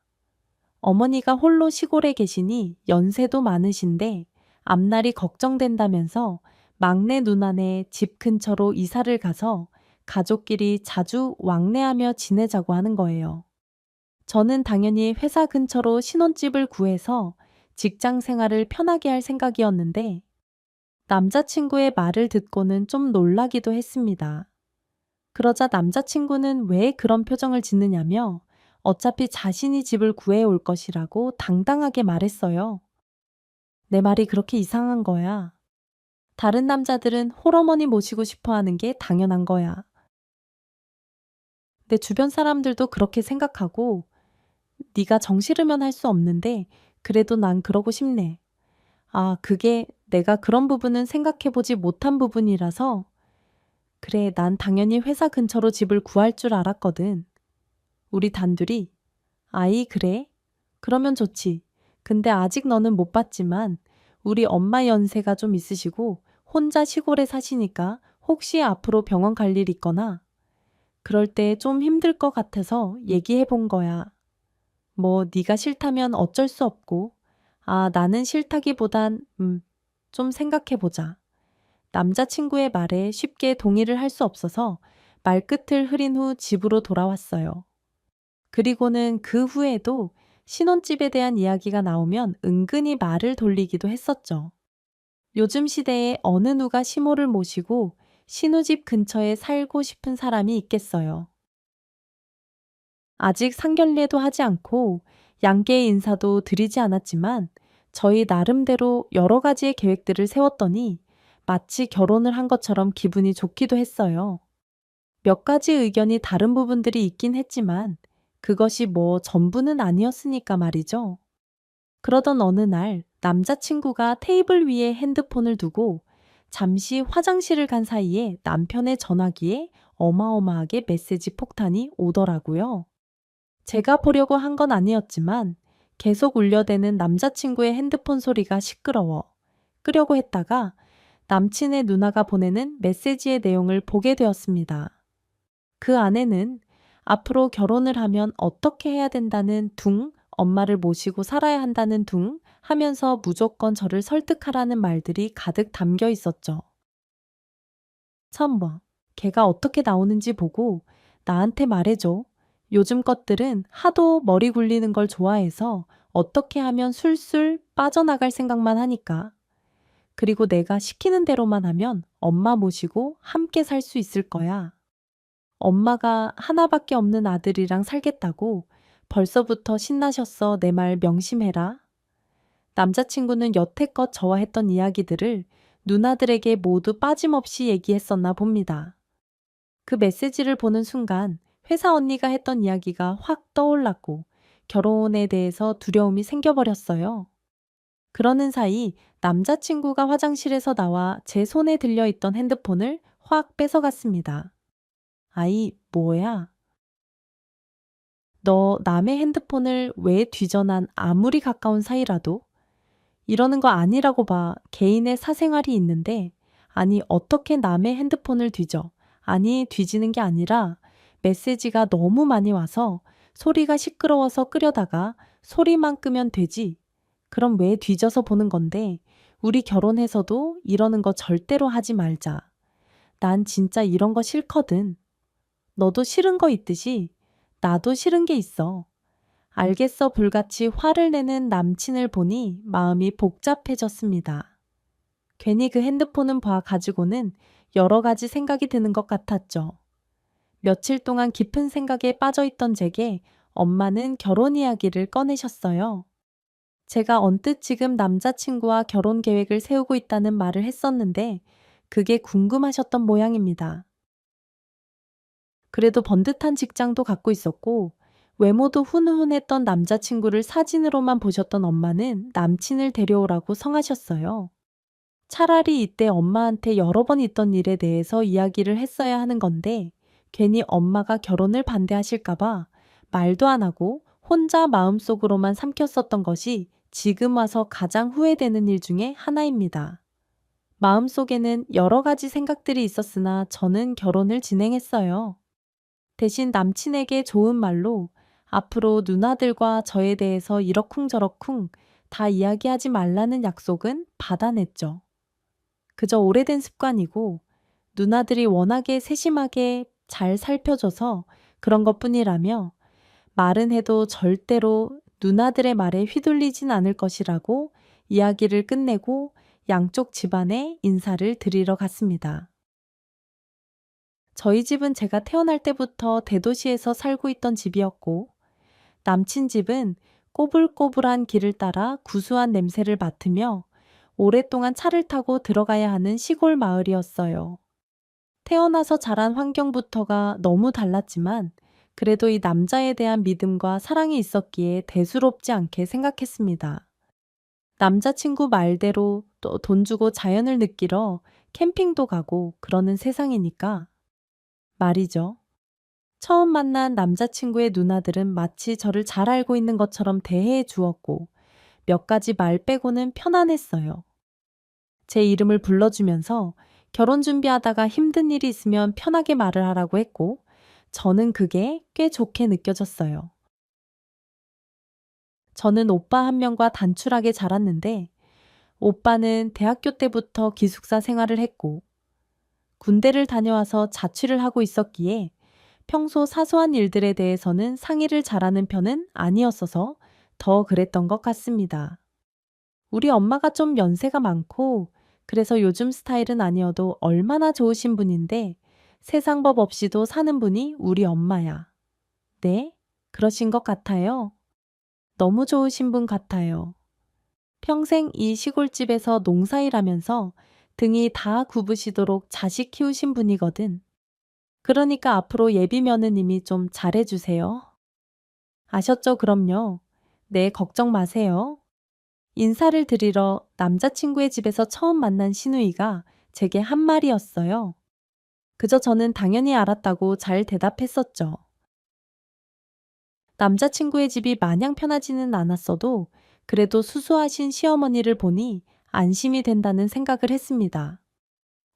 어머니가 홀로 시골에 계시니 연세도 많으신데 앞날이 걱정된다면서 막내 누나네 집 근처로 이사를 가서 가족끼리 자주 왕래하며 지내자고 하는 거예요. 저는 당연히 회사 근처로 신혼집을 구해서 직장 생활을 편하게 할 생각이었는데 남자친구의 말을 듣고는 좀 놀라기도 했습니다. 그러자 남자친구는 왜 그런 표정을 짓느냐며 어차피 자신이 집을 구해올 것이라고 당당하게 말했어요. 내 말이 그렇게 이상한 거야. 다른 남자들은 홀어머니 모시고 싶어 하는 게 당연한 거야. 내 주변 사람들도 그렇게 생각하고 네가 정 싫으면 할 수 없는데 그래도 난 그러고 싶네. 아, 그게 내가 그런 부분은 생각해보지 못한 부분이라서 그래, 난 당연히 회사 근처로 집을 구할 줄 알았거든. 우리 단둘이 아이 그래? 그러면 좋지. 근데 아직 너는 못 봤지만 우리 엄마 연세가 좀 있으시고 혼자 시골에 사시니까 혹시 앞으로 병원 갈 일 있거나 그럴 때 좀 힘들 것 같아서 얘기해 본 거야. 뭐 네가 싫다면 어쩔 수 없고 아 나는 싫다기보단 좀 생각해 보자. 남자친구의 말에 쉽게 동의를 할 수 없어서 말끝을 흐린 후 집으로 돌아왔어요. 그리고는 그 후에도 신혼집에 대한 이야기가 나오면 은근히 말을 돌리기도 했었죠. 요즘 시대에 어느 누가 시모를 모시고 신우집 근처에 살고 싶은 사람이 있겠어요. 아직 상견례도 하지 않고 양계의 인사도 드리지 않았지만 저희 나름대로 여러 가지의 계획들을 세웠더니 마치 결혼을 한 것처럼 기분이 좋기도 했어요. 몇 가지 의견이 다른 부분들이 있긴 했지만 그것이 뭐 전부는 아니었으니까 말이죠. 그러던 어느 날 남자친구가 테이블 위에 핸드폰을 두고 잠시 화장실을 간 사이에 남편의 전화기에 어마어마하게 메시지 폭탄이 오더라고요. 제가 보려고 한 건 아니었지만 계속 울려대는 남자친구의 핸드폰 소리가 시끄러워 끄려고 했다가 남친의 누나가 보내는 메시지의 내용을 보게 되었습니다. 그 안에는 앞으로 결혼을 하면 어떻게 해야 된다는 둥, 엄마를 모시고 살아야 한다는 둥 하면서 무조건 저를 설득하라는 말들이 가득 담겨 있었죠. 참 걔가 어떻게 나오는지 보고 나한테 말해줘. 요즘 것들은 하도 머리 굴리는 걸 좋아해서 어떻게 하면 술술 빠져나갈 생각만 하니까. 그리고 내가 시키는 대로만 하면 엄마 모시고 함께 살 수 있을 거야. 엄마가 하나밖에 없는 아들이랑 살겠다고 벌써부터 신나셨어. 내 말 명심해라. 남자친구는 여태껏 저와 했던 이야기들을 누나들에게 모두 빠짐없이 얘기했었나 봅니다. 그 메시지를 보는 순간 회사 언니가 했던 이야기가 확 떠올랐고 결혼에 대해서 두려움이 생겨버렸어요. 그러는 사이 남자친구가 화장실에서 나와 제 손에 들려있던 핸드폰을 확 뺏어갔습니다. 아이, 뭐야? 너 남의 핸드폰을 왜 뒤져? 난 아무리 가까운 사이라도 이러는 거 아니라고 봐. 개인의 사생활이 있는데 아니 어떻게 남의 핸드폰을 뒤져? 아니 뒤지는 게 아니라 메시지가 너무 많이 와서 소리가 시끄러워서 끄려다가 소리만 끄면 되지. 그럼 왜 뒤져서 보는 건데 우리 결혼해서도 이러는 거 절대로 하지 말자. 난 진짜 이런 거 싫거든. 너도 싫은 거 있듯이 나도 싫은 게 있어. 알겠어 불같이 화를 내는 남친을 보니 마음이 복잡해졌습니다. 괜히 그 핸드폰은 가지고는 여러 가지 생각이 드는 것 같았죠. 며칠 동안 깊은 생각에 빠져있던 제게 엄마는 결혼 이야기를 꺼내셨어요. 제가 언뜻 지금 남자친구와 결혼 계획을 세우고 있다는 말을 했었는데 그게 궁금하셨던 모양입니다. 그래도 번듯한 직장도 갖고 있었고 외모도 훈훈했던 남자친구를 사진으로만 보셨던 엄마는 남친을 데려오라고 성하셨어요. 차라리 이때 엄마한테 여러 번 있던 일에 대해서 이야기를 했어야 하는 건데 괜히 엄마가 결혼을 반대하실까봐 말도 안 하고 혼자 마음속으로만 삼켰었던 것이 지금 와서 가장 후회되는 일 중에 하나입니다. 마음속에는 여러 가지 생각들이 있었으나 저는 결혼을 진행했어요. 대신 남친에게 좋은 말로 앞으로 누나들과 저에 대해서 이러쿵저러쿵 다 이야기하지 말라는 약속은 받아냈죠. 그저 오래된 습관이고 누나들이 워낙에 세심하게 잘 살펴줘서 그런 것뿐이라며 말은 해도 절대로 누나들의 말에 휘둘리진 않을 것이라고 이야기를 끝내고 양쪽 집안에 인사를 드리러 갔습니다. 저희 집은 제가 태어날 때부터 대도시에서 살고 있던 집이었고 남친 집은 꼬불꼬불한 길을 따라 구수한 냄새를 맡으며 오랫동안 차를 타고 들어가야 하는 시골 마을이었어요. 태어나서 자란 환경부터가 너무 달랐지만 그래도 이 남자에 대한 믿음과 사랑이 있었기에 대수롭지 않게 생각했습니다. 남자친구 말대로 또 돈 주고 자연을 느끼러 캠핑도 가고 그러는 세상이니까 말이죠. 처음 만난 남자친구의 누나들은 마치 저를 잘 알고 있는 것처럼 대해 주었고 몇 가지 말 빼고는 편안했어요. 제 이름을 불러주면서 결혼 준비하다가 힘든 일이 있으면 편하게 말을 하라고 했고 저는 그게 꽤 좋게 느껴졌어요. 저는 오빠 한 명과 단출하게 자랐는데 오빠는 대학교 때부터 기숙사 생활을 했고 군대를 다녀와서 자취를 하고 있었기에 평소 사소한 일들에 대해서는 상의를 잘하는 편은 아니었어서 더 그랬던 것 같습니다. 우리 엄마가 좀 연세가 많고 그래서 요즘 스타일은 아니어도 얼마나 좋으신 분인데 세상 법 없이도 사는 분이 우리 엄마야. 네? 그러신 것 같아요. 너무 좋으신 분 같아요. 평생 이 시골집에서 농사일하면서 등이 다 굽으시도록 자식 키우신 분이거든. 그러니까 앞으로 예비 며느님이 좀 잘해주세요. 아셨죠? 그럼요. 네, 걱정 마세요. 인사를 드리러 남자친구의 집에서 처음 만난 시누이가 제게 한 말이었어요. 그저 저는 당연히 알았다고 잘 대답했었죠. 남자친구의 집이 마냥 편하지는 않았어도 그래도 수수하신 시어머니를 보니 안심이 된다는 생각을 했습니다.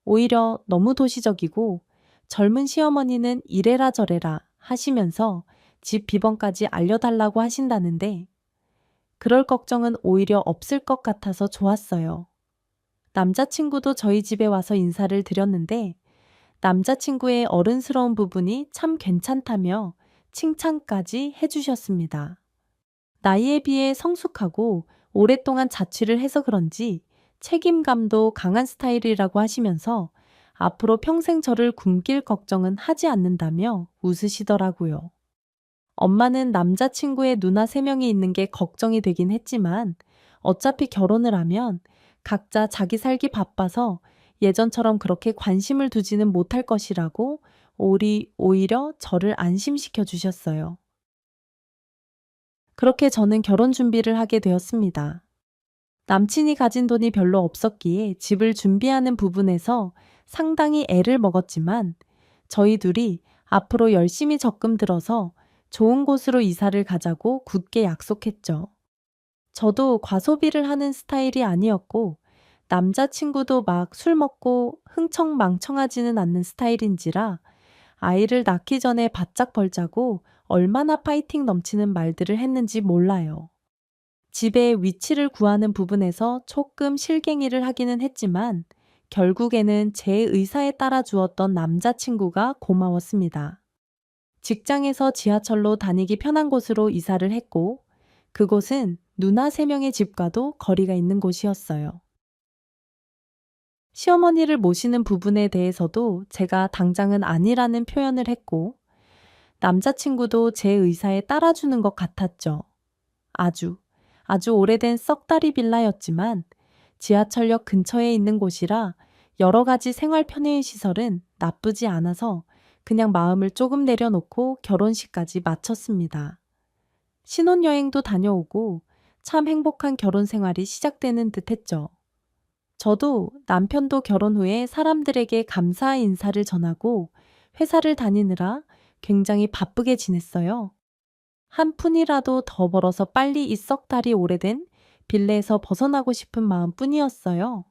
오히려 너무 도시적이고 젊은 시어머니는 이래라 저래라 하시면서 집 비번까지 알려달라고 하신다는데 그럴 걱정은 오히려 없을 것 같아서 좋았어요. 남자친구도 저희 집에 와서 인사를 드렸는데 남자친구의 어른스러운 부분이 참 괜찮다며 칭찬까지 해주셨습니다. 나이에 비해 성숙하고 오랫동안 자취를 해서 그런지 책임감도 강한 스타일이라고 하시면서 앞으로 평생 저를 굶길 걱정은 하지 않는다며 웃으시더라고요. 엄마는 남자친구의 누나 3명이 있는 게 걱정이 되긴 했지만 어차피 결혼을 하면 각자 자기 살기 바빠서 예전처럼 그렇게 관심을 두지는 못할 것이라고 오히려 저를 안심시켜 주셨어요. 그렇게 저는 결혼 준비를 하게 되었습니다. 남친이 가진 돈이 별로 없었기에 집을 준비하는 부분에서 상당히 애를 먹었지만 저희 둘이 앞으로 열심히 적금 들어서 좋은 곳으로 이사를 가자고 굳게 약속했죠. 저도 과소비를 하는 스타일이 아니었고, 남자친구도 막 술 먹고 흥청망청하지는 않는 스타일인지라 아이를 낳기 전에 바짝 벌자고 얼마나 파이팅 넘치는 말들을 했는지 몰라요. 집에 위치를 구하는 부분에서 조금 실갱이를 하기는 했지만 결국에는 제 의사에 따라 주었던 남자친구가 고마웠습니다. 직장에서 지하철로 다니기 편한 곳으로 이사를 했고 그곳은 누나 3명의 집과도 거리가 있는 곳이었어요. 시어머니를 모시는 부분에 대해서도 제가 당장은 아니라는 표현을 했고 남자친구도 제 의사에 따라주는 것 같았죠. 아주 오래된 썩다리 빌라였지만 지하철역 근처에 있는 곳이라 여러 가지 생활 편의의 시설은 나쁘지 않아서 그냥 마음을 조금 내려놓고 결혼식까지 마쳤습니다. 신혼여행도 다녀오고 참 행복한 결혼 생활이 시작되는 듯 했죠. 저도 남편도 결혼 후에 사람들에게 감사 인사를 전하고 회사를 다니느라 굉장히 바쁘게 지냈어요. 한 푼이라도 더 벌어서 빨리 이 썩 달이 오래된 빌레에서 벗어나고 싶은 마음뿐이었어요.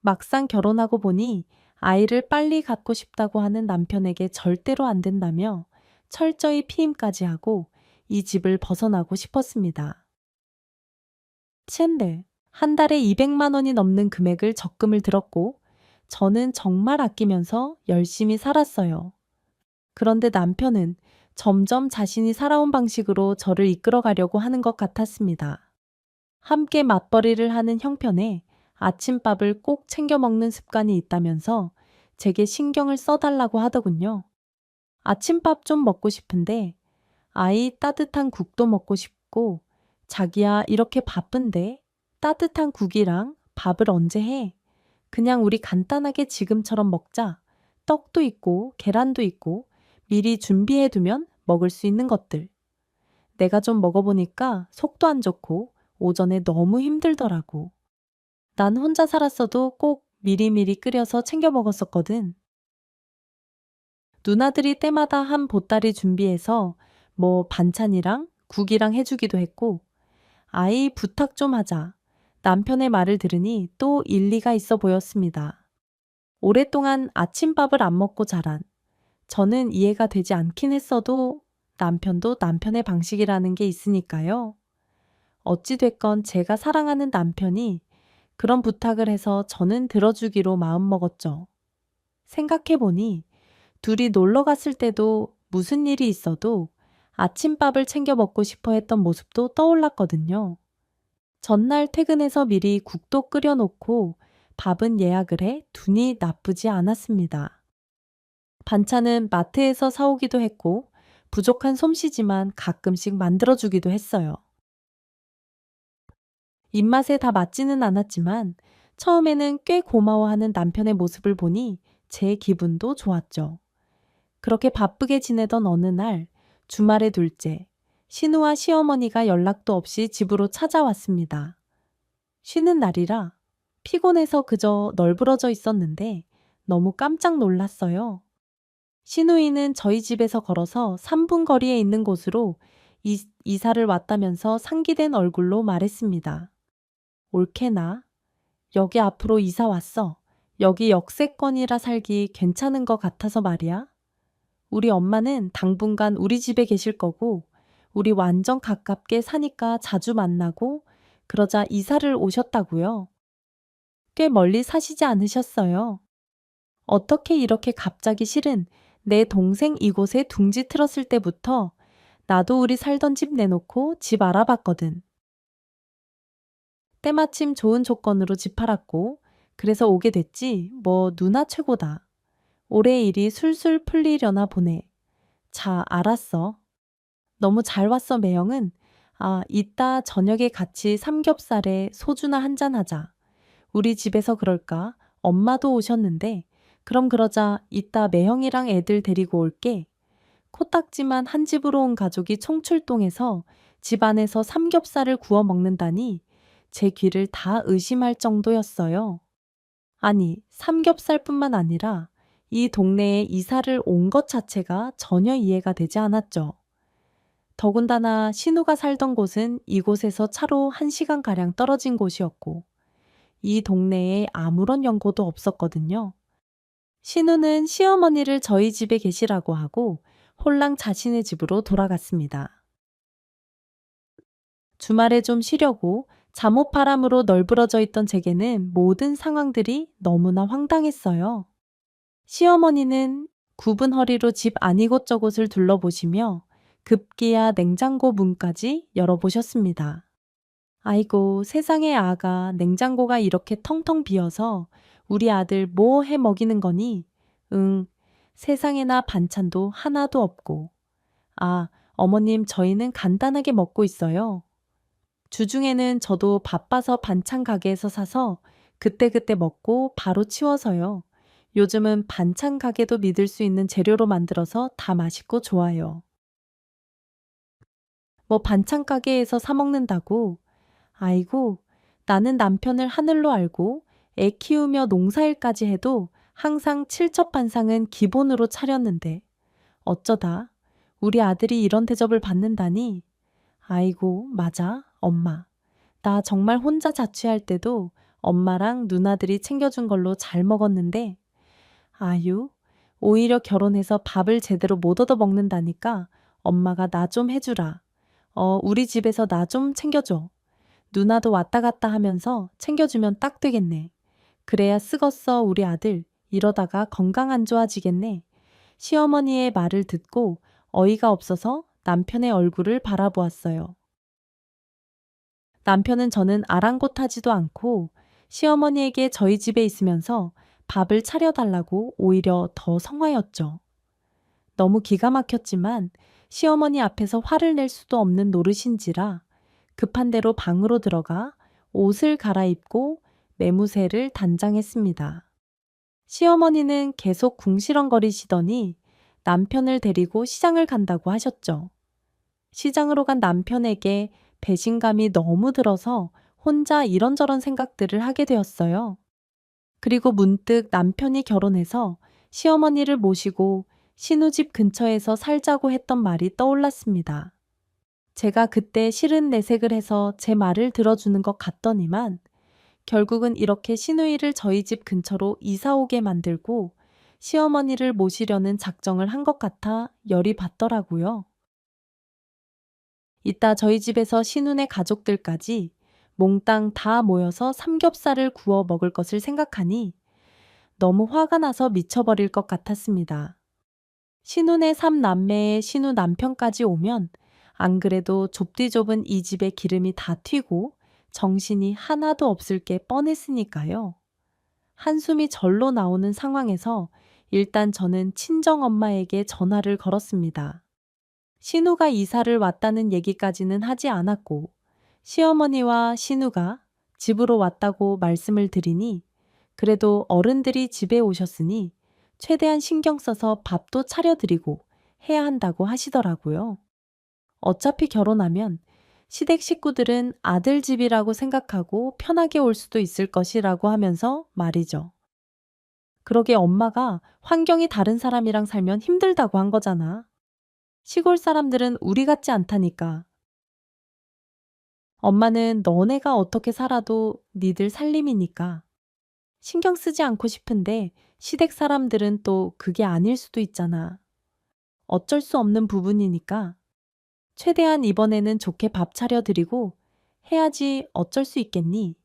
막상 결혼하고 보니 아이를 빨리 갖고 싶다고 하는 남편에게 절대로 안 된다며 철저히 피임까지 하고 이 집을 벗어나고 싶었습니다. 챈들, 한 달에 200만 원이 넘는 금액을 적금을 들었고 저는 정말 아끼면서 열심히 살았어요. 그런데 남편은 점점 자신이 살아온 방식으로 저를 이끌어가려고 하는 것 같았습니다. 함께 맞벌이를 하는 형편에 아침밥을 꼭 챙겨 먹는 습관이 있다면서 제게 신경을 써달라고 하더군요. 아침밥 좀 먹고 싶은데 아이 따뜻한 국도 먹고 싶고 자기야 이렇게 바쁜데 따뜻한 국이랑 밥을 언제 해? 그냥 우리 간단하게 지금처럼 먹자. 떡도 있고 계란도 있고 미리 준비해두면 먹을 수 있는 것들. 내가 좀 먹어보니까 속도 안 좋고 오전에 너무 힘들더라고. 난 혼자 살았어도 꼭 미리미리 끓여서 챙겨 먹었었거든. 누나들이 때마다 한 보따리 준비해서 뭐 반찬이랑 국이랑 해주기도 했고 아이 부탁 좀 하자. 남편의 말을 들으니 또 일리가 있어 보였습니다. 오랫동안 아침밥을 안 먹고 자란 저는 이해가 되지 않긴 했어도 남편도 남편의 방식이라는 게 있으니까요. 어찌됐건 제가 사랑하는 남편이 그런 부탁을 해서 저는 들어주기로 마음먹었죠. 생각해보니 둘이 놀러 갔을 때도 무슨 일이 있어도 아침밥을 챙겨 먹고 싶어 했던 모습도 떠올랐거든요. 전날 퇴근해서 미리 국도 끓여놓고 밥은 예약을 해 두니 나쁘지 않았습니다. 반찬은 마트에서 사오기도 했고 부족한 솜씨지만 가끔씩 만들어주기도 했어요. 입맛에 다 맞지는 않았지만 처음에는 꽤 고마워하는 남편의 모습을 보니 제 기분도 좋았죠. 그렇게 바쁘게 지내던 어느 날 주말의 둘째, 신우와 시어머니가 연락도 없이 집으로 찾아왔습니다. 쉬는 날이라 피곤해서 그저 널브러져 있었는데 너무 깜짝 놀랐어요. 시누이는 저희 집에서 걸어서 3분 거리에 있는 곳으로 이사를 왔다면서 상기된 얼굴로 말했습니다. 올케나? 여기 앞으로 이사 왔어. 여기 역세권이라 살기 괜찮은 것 같아서 말이야. 우리 엄마는 당분간 우리 집에 계실 거고 우리 완전 가깝게 사니까 자주 만나고 그러자 이사를 오셨다고요. 꽤 멀리 사시지 않으셨어요. 어떻게 이렇게 갑자기 실은 내 동생 이곳에 둥지 틀었을 때부터 나도 우리 살던 집 내놓고 집 알아봤거든. 때마침 좋은 조건으로 집 팔았고 그래서 오게 됐지 뭐 누나 최고다. 올해 일이 술술 풀리려나 보네. 자, 알았어. 너무 잘 왔어, 매형은. 아, 이따 저녁에 같이 삼겹살에 소주나 한잔 하자. 우리 집에서 그럴까? 엄마도 오셨는데 그럼 그러자 이따 매형이랑 애들 데리고 올게. 코딱지만 한 집으로 온 가족이 총출동해서 집 안에서 삼겹살을 구워 먹는다니 제 귀를 다 의심할 정도였어요. 아니, 삼겹살뿐만 아니라 이 동네에 이사를 온 것 자체가 전혀 이해가 되지 않았죠. 더군다나 신우가 살던 곳은 이곳에서 차로 1시간가량 떨어진 곳이었고, 이 동네에 아무런 연고도 없었거든요. 신우는 시어머니를 저희 집에 계시라고 하고 홀랑 자신의 집으로 돌아갔습니다. 주말에 좀 쉬려고 잠옷바람으로 널브러져 있던 제게는 모든 상황들이 너무나 황당했어요. 시어머니는 굽은 허리로 집 안 이곳저곳을 둘러보시며 급기야 냉장고 문까지 열어보셨습니다. 아이고, 세상에 아가, 냉장고가 이렇게 텅텅 비어서 우리 아들 뭐 해 먹이는 거니? 응, 세상에나 반찬도 하나도 없고. 아, 어머님, 저희는 간단하게 먹고 있어요. 주중에는 저도 바빠서 반찬 가게에서 사서 그때그때 먹고 바로 치워서요. 요즘은 반찬 가게도 믿을 수 있는 재료로 만들어서 다 맛있고 좋아요. 뭐 반찬 가게에서 사 먹는다고? 아이고, 나는 남편을 하늘로 알고 애 키우며 농사일까지 해도 항상 칠첩반상은 기본으로 차렸는데 어쩌다 우리 아들이 이런 대접을 받는다니? 아이고, 맞아, 엄마. 나 정말 혼자 자취할 때도 엄마랑 누나들이 챙겨준 걸로 잘 먹었는데, 아유, 오히려 결혼해서 밥을 제대로 못 얻어 먹는다니까 엄마가 나 좀 해주라. 우리 집에서 나 좀 챙겨줘. 누나도 왔다 갔다 하면서 챙겨주면 딱 되겠네. 그래야 쓰겄어, 우리 아들. 이러다가 건강 안 좋아지겠네. 시어머니의 말을 듣고 어이가 없어서 남편의 얼굴을 바라보았어요. 남편은 저는 아랑곳하지도 않고 시어머니에게 저희 집에 있으면서 밥을 차려달라고 오히려 더 성화였죠. 너무 기가 막혔지만 시어머니 앞에서 화를 낼 수도 없는 노릇인지라 급한 대로 방으로 들어가 옷을 갈아입고 매무새를 단장했습니다. 시어머니는 계속 궁시렁거리시더니 남편을 데리고 시장을 간다고 하셨죠. 시장으로 간 남편에게 배신감이 너무 들어서 혼자 이런저런 생각들을 하게 되었어요. 그리고 문득 남편이 결혼해서 시어머니를 모시고 신우집 근처에서 살자고 했던 말이 떠올랐습니다. 제가 그때 싫은 내색을 해서 제 말을 들어주는 것 같더니만 결국은 이렇게 시누이를 저희 집 근처로 이사 오게 만들고 시어머니를 모시려는 작정을 한 것 같아 열이 받더라고요. 이따 저희 집에서 신우네 가족들까지 몽땅 다 모여서 삼겹살을 구워 먹을 것을 생각하니 너무 화가 나서 미쳐버릴 것 같았습니다. 신우네 3남매의 신우 남편까지 오면 안 그래도 좁디 좁은 이 집에 기름이 다 튀고 정신이 하나도 없을 게 뻔했으니까요. 한숨이 절로 나오는 상황에서 일단 저는 친정엄마에게 전화를 걸었습니다. 신우가 이사를 왔다는 얘기까지는 하지 않았고 시어머니와 신우가 집으로 왔다고 말씀을 드리니 그래도 어른들이 집에 오셨으니 최대한 신경 써서 밥도 차려드리고 해야 한다고 하시더라고요. 어차피 결혼하면 시댁 식구들은 아들 집이라고 생각하고 편하게 올 수도 있을 것이라고 하면서 말이죠. 그러게 엄마가 환경이 다른 사람이랑 살면 힘들다고 한 거잖아. 시골 사람들은 우리 같지 않다니까. 엄마는 너네가 어떻게 살아도 니들 살림이니까. 신경 쓰지 않고 싶은데 시댁 사람들은 또 그게 아닐 수도 있잖아. 어쩔 수 없는 부분이니까. 최대한 이번에는 좋게 밥 차려드리고 해야지 어쩔 수 있겠니?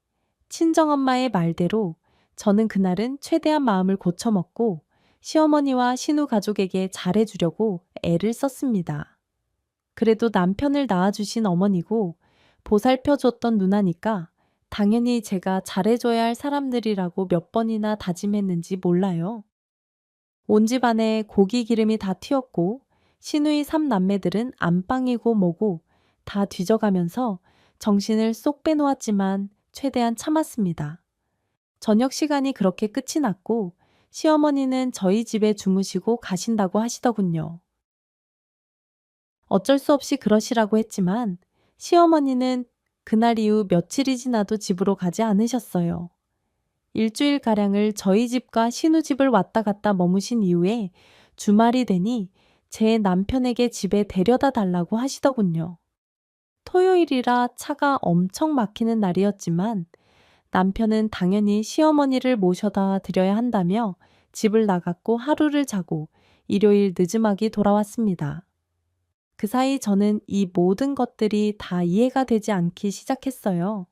친정엄마의 말대로 저는 그날은 최대한 마음을 고쳐먹고 시어머니와 신우 가족에게 잘해주려고 애를 썼습니다. 그래도 남편을 낳아주신 어머니고 보살펴줬던 누나니까 당연히 제가 잘해줘야 할 사람들이라고 몇 번이나 다짐했는지 몰라요. 온 집안에 고기 기름이 다 튀었고 시누이 3남매들은 안방이고 뭐고 다 뒤져가면서 정신을 쏙 빼놓았지만 최대한 참았습니다. 저녁 시간이 그렇게 끝이 났고 시어머니는 저희 집에 주무시고 가신다고 하시더군요. 어쩔 수 없이 그러시라고 했지만 시어머니는 그날 이후 며칠이 지나도 집으로 가지 않으셨어요. 일주일가량을 저희 집과 신우 집을 왔다 갔다 머무신 이후에 주말이 되니 제 남편에게 집에 데려다 달라고 하시더군요. 토요일이라 차가 엄청 막히는 날이었지만 남편은 당연히 시어머니를 모셔다 드려야 한다며 집을 나갔고 하루를 자고 일요일 늦음하기 돌아왔습니다. 그 사이 저는 이 모든 것들이 다 이해가 되지 않기 시작했어요.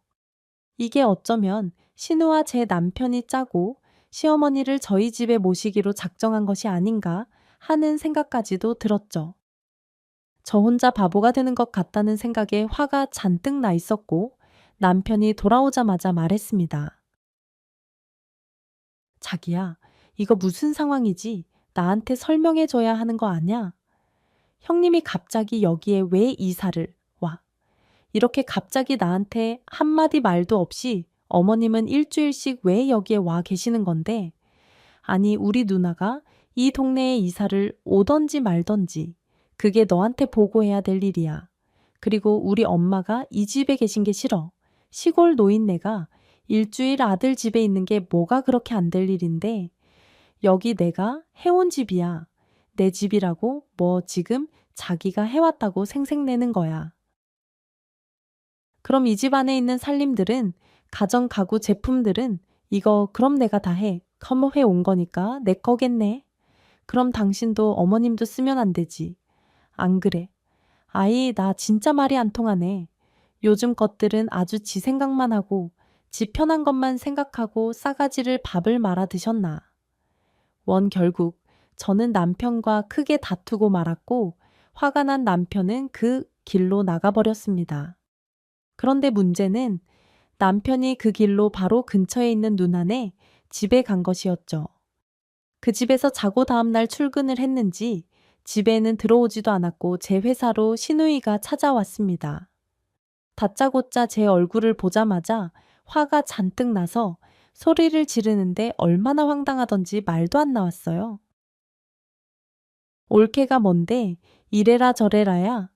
이게 어쩌면 신우와 제 남편이 짜고 시어머니를 저희 집에 모시기로 작정한 것이 아닌가 하는 생각까지도 들었죠. 저 혼자 바보가 되는 것 같다는 생각에 화가 잔뜩 나 있었고 남편이 돌아오자마자 말했습니다. 자기야, 이거 무슨 상황이지? 나한테 설명해줘야 하는 거 아냐? 형님이 갑자기 여기에 왜 이사를 와? 이렇게 갑자기 나한테 한마디 말도 없이 어머님은 일주일씩 왜 여기에 와 계시는 건데? 아니, 우리 누나가 이 동네에 이사를 오던지 말던지 그게 너한테 보고해야 될 일이야. 그리고 우리 엄마가 이 집에 계신 게 싫어. 시골 노인네가 일주일 아들 집에 있는 게 뭐가 그렇게 안 될 일인데 여기 내가 해온 집이야. 내 집이라고 뭐 지금 자기가 해왔다고 생색내는 거야. 그럼 이 집 안에 있는 살림들은 가정 가구 제품들은 이거 그럼 내가 다 해. 컴해 온 거니까 내 거겠네. 그럼 당신도 어머님도 쓰면 안 되지. 안 그래. 아이, 나 진짜 말이 안 통하네. 요즘 것들은 아주 지 생각만 하고 지 편한 것만 생각하고 싸가지를 밥을 말아 드셨나. 원 결국 저는 남편과 크게 다투고 말았고 화가 난 남편은 그 길로 나가버렸습니다. 그런데 문제는 남편이 그 길로 바로 근처에 있는 누나네 집에 간 것이었죠. 그 집에서 자고 다음날 출근을 했는지 집에는 들어오지도 않았고 제 회사로 시누이가 찾아왔습니다. 다짜고짜 제 얼굴을 보자마자 화가 잔뜩 나서 소리를 지르는데 얼마나 황당하던지 말도 안 나왔어요. 올케가 뭔데 이래라 저래라야.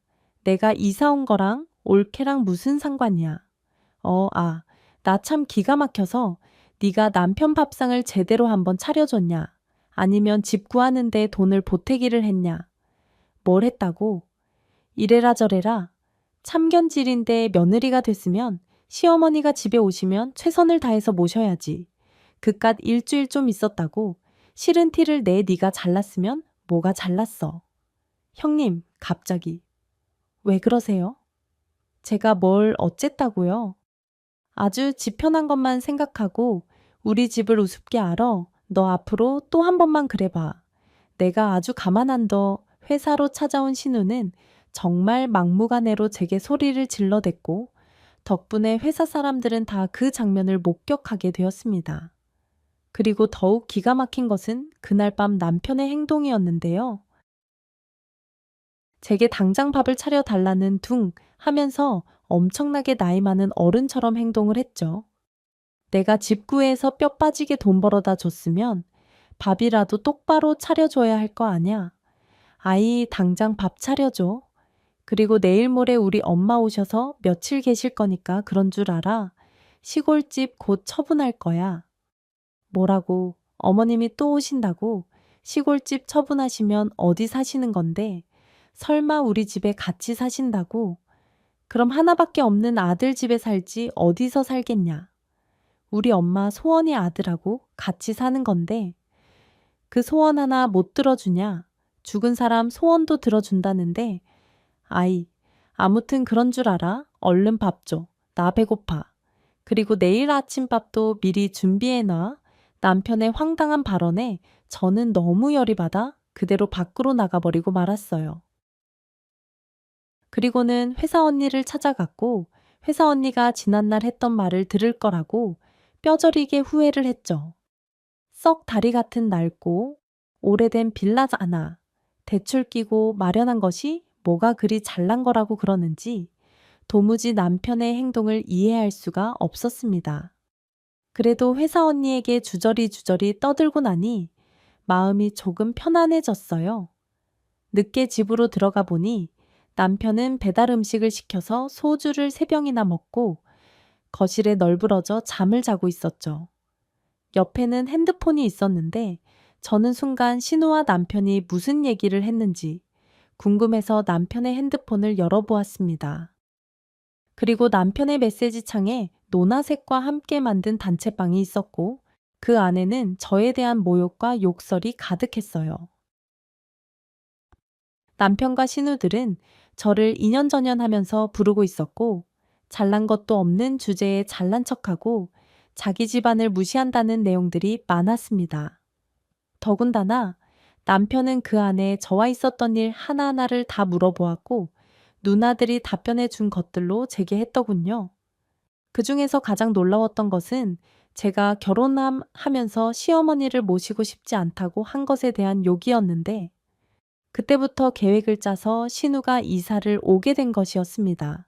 내가 이사 온 거랑 올케랑 무슨 상관이야. 나 참 기가 막혀서 네가 남편 밥상을 제대로 한번 차려줬냐. 아니면 집 구하는데 돈을 보태기를 했냐. 뭘 했다고? 이래라 저래라. 참견질인데 며느리가 됐으면 시어머니가 집에 오시면 최선을 다해서 모셔야지. 그깟 일주일 좀 있었다고 싫은 티를 내 네가 잘났으면 뭐가 잘났어. 형님, 갑자기. 왜 그러세요? 제가 뭘 어쨌다고요? 아주 지 편한 것만 생각하고 우리 집을 우습게 알아. 너 앞으로 또 한 번만 그래봐. 내가 아주 가만 안 둬. 회사로 찾아온 신우는 정말 막무가내로 제게 소리를 질러댔고 덕분에 회사 사람들은 다 그 장면을 목격하게 되었습니다. 그리고 더욱 기가 막힌 것은 그날 밤 남편의 행동이었는데요. 제게 당장 밥을 차려 달라는 둥 하면서 엄청나게 나이 많은 어른처럼 행동을 했죠. 내가 집 구해서 뼈 빠지게 돈 벌어다 줬으면 밥이라도 똑바로 차려줘야 할 거 아냐. 아이, 당장 밥 차려줘. 그리고 내일 모레 우리 엄마 오셔서 며칠 계실 거니까 그런 줄 알아. 시골집 곧 처분할 거야. 뭐라고? 어머님이 또 오신다고? 시골집 처분하시면 어디 사시는 건데? 설마 우리 집에 같이 사신다고? 그럼 하나밖에 없는 아들 집에 살지 어디서 살겠냐? 우리 엄마 소원이 아들하고 같이 사는 건데 그 소원 하나 못 들어주냐? 죽은 사람 소원도 들어준다는데 아이, 아무튼 그런 줄 알아? 얼른 밥 줘. 나 배고파. 그리고 내일 아침밥도 미리 준비해놔. 남편의 황당한 발언에 저는 너무 열이 받아 그대로 밖으로 나가버리고 말았어요. 그리고는 회사 언니를 찾아갔고 회사 언니가 지난날 했던 말을 들을 거라고 뼈저리게 후회를 했죠. 썩 다리 같은 낡고 오래된 빌라 하나 대출 끼고 마련한 것이 뭐가 그리 잘난 거라고 그러는지 도무지 남편의 행동을 이해할 수가 없었습니다. 그래도 회사 언니에게 주저리 떠들고 나니 마음이 조금 편안해졌어요. 늦게 집으로 들어가 보니 남편은 배달 음식을 시켜서 소주를 3병이나 먹고 거실에 널브러져 잠을 자고 있었죠. 옆에는 핸드폰이 있었는데 저는 순간 신우와 남편이 무슨 얘기를 했는지 궁금해서 남편의 핸드폰을 열어보았습니다. 그리고 남편의 메시지 창에 노나색과 함께 만든 단체방이 있었고 그 안에는 저에 대한 모욕과 욕설이 가득했어요. 남편과 신우들은 저를 인연전연하면서 부르고 있었고 잘난 것도 없는 주제에 잘난 척하고 자기 집안을 무시한다는 내용들이 많았습니다. 더군다나 남편은 그 안에 저와 있었던 일 하나하나를 다 물어보았고 누나들이 답변해 준 것들로 제게 했더군요. 그 중에서 가장 놀라웠던 것은 제가 결혼하면서 시어머니를 모시고 싶지 않다고 한 것에 대한 욕이었는데 그때부터 계획을 짜서 신우가 이사를 오게 된 것이었습니다.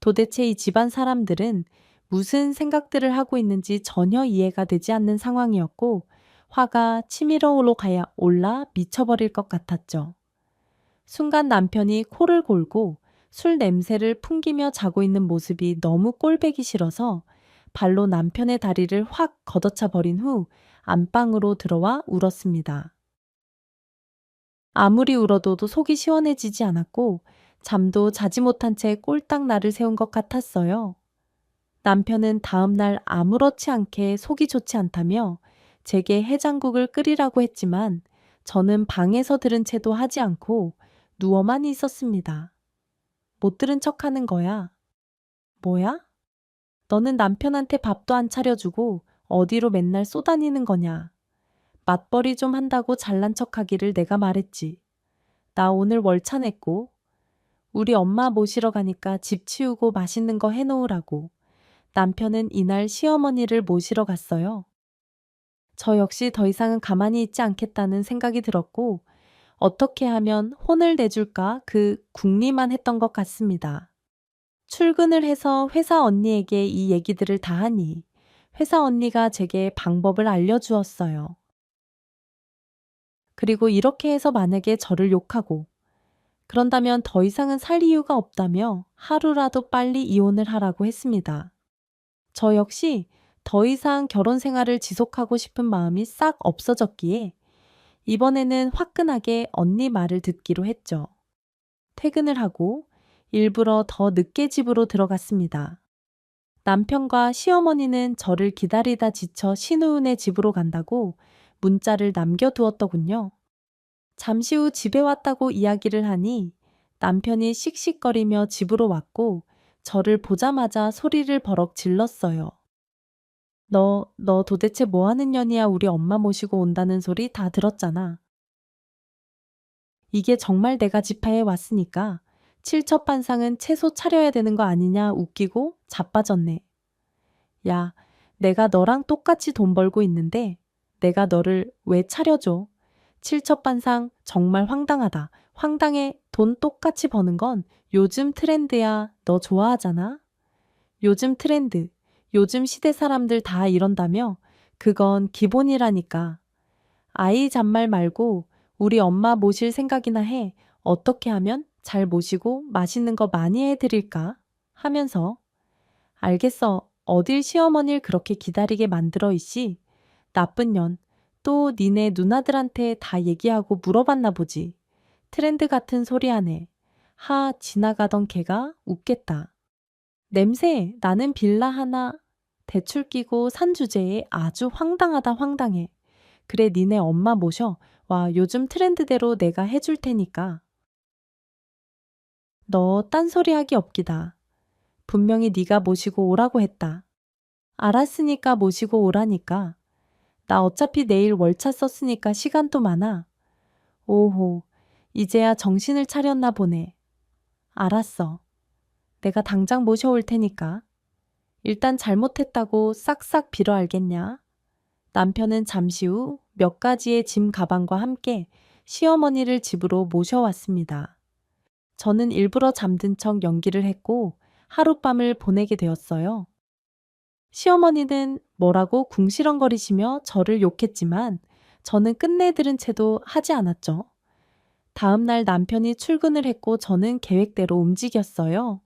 도대체 이 집안 사람들은 무슨 생각들을 하고 있는지 전혀 이해가 되지 않는 상황이었고 화가 치밀어 올라 미쳐버릴 것 같았죠. 순간 남편이 코를 골고 술 냄새를 풍기며 자고 있는 모습이 너무 꼴보기 싫어서 발로 남편의 다리를 확 걷어차 버린 후 안방으로 들어와 울었습니다. 아무리 울어도 속이 시원해지지 않았고 잠도 자지 못한 채 꼴딱 나를 세운 것 같았어요. 남편은 다음 날 아무렇지 않게 속이 좋지 않다며 제게 해장국을 끓이라고 했지만 저는 방에서 들은 채도 하지 않고 누워만 있었습니다. 못 들은 척하는 거야. 뭐야? 너는 남편한테 밥도 안 차려주고 어디로 맨날 쏘다니는 거냐? 맞벌이 좀 한다고 잘난 척하기를 내가 말했지. 나 오늘 월차 냈고 우리 엄마 모시러 가니까 집 치우고 맛있는 거 해놓으라고. 남편은 이날 시어머니를 모시러 갔어요. 저 역시 더 이상은 가만히 있지 않겠다는 생각이 들었고 어떻게 하면 혼을 내줄까 그 궁리만 했던 것 같습니다. 출근을 해서 회사 언니에게 이 얘기들을 다 하니 회사 언니가 제게 방법을 알려주었어요. 그리고 이렇게 해서 만약에 저를 욕하고 그런다면 더 이상은 살 이유가 없다며 하루라도 빨리 이혼을 하라고 했습니다. 저 역시 더 이상 결혼 생활을 지속하고 싶은 마음이 싹 없어졌기에 이번에는 화끈하게 언니 말을 듣기로 했죠. 퇴근을 하고 일부러 더 늦게 집으로 들어갔습니다. 남편과 시어머니는 저를 기다리다 지쳐 신우은의 집으로 간다고 문자를 남겨두었더군요. 잠시 후 집에 왔다고 이야기를 하니 남편이 씩씩거리며 집으로 왔고 저를 보자마자 소리를 버럭 질렀어요. 너 도대체 뭐 하는 년이야 우리 엄마 모시고 온다는 소리 다 들었잖아. 이게 정말 내가 집하에 왔으니까 칠첩반상은 채소 차려야 되는 거 아니냐 웃기고 자빠졌네. 야, 내가 너랑 똑같이 돈 벌고 있는데 내가 너를 왜 차려줘? 칠첩반상 정말 황당하다. 황당해. 돈 똑같이 버는 건 요즘 트렌드야. 너 좋아하잖아? 요즘 트렌드. 요즘 시대 사람들 다 이런다며? 그건 기본이라니까. 아이 잔말 말고 우리 엄마 모실 생각이나 해. 어떻게 하면 잘 모시고 맛있는 거 많이 해드릴까? 하면서 알겠어. 어딜 시어머니를 그렇게 기다리게 만들어 있시. 나쁜 년. 또 니네 누나들한테 다 얘기하고 물어봤나 보지. 트렌드 같은 소리 하네. 하 지나가던 걔가 웃겠다. 냄새 나는 빌라 하나 대출 끼고 산 주제에 아주 황당하다 황당해. 그래 니네 엄마 모셔. 와 요즘 트렌드대로 내가 해줄 테니까. 너 딴소리 하기 없기다. 분명히 네가 모시고 오라고 했다. 알았으니까 모시고 오라니까. 나 어차피 내일 월차 썼으니까 시간도 많아. 오호, 이제야 정신을 차렸나 보네. 알았어. 내가 당장 모셔올 테니까. 일단 잘못했다고 싹싹 빌어 알겠냐? 남편은 잠시 후 몇 가지의 짐 가방과 함께 시어머니를 집으로 모셔왔습니다. 저는 일부러 잠든 척 연기를 했고 하룻밤을 보내게 되었어요. 시어머니는 뭐라고 궁시렁거리시며 저를 욕했지만 저는 끝내 들은 채도 하지 않았죠. 다음 날 남편이 출근을 했고 저는 계획대로 움직였어요.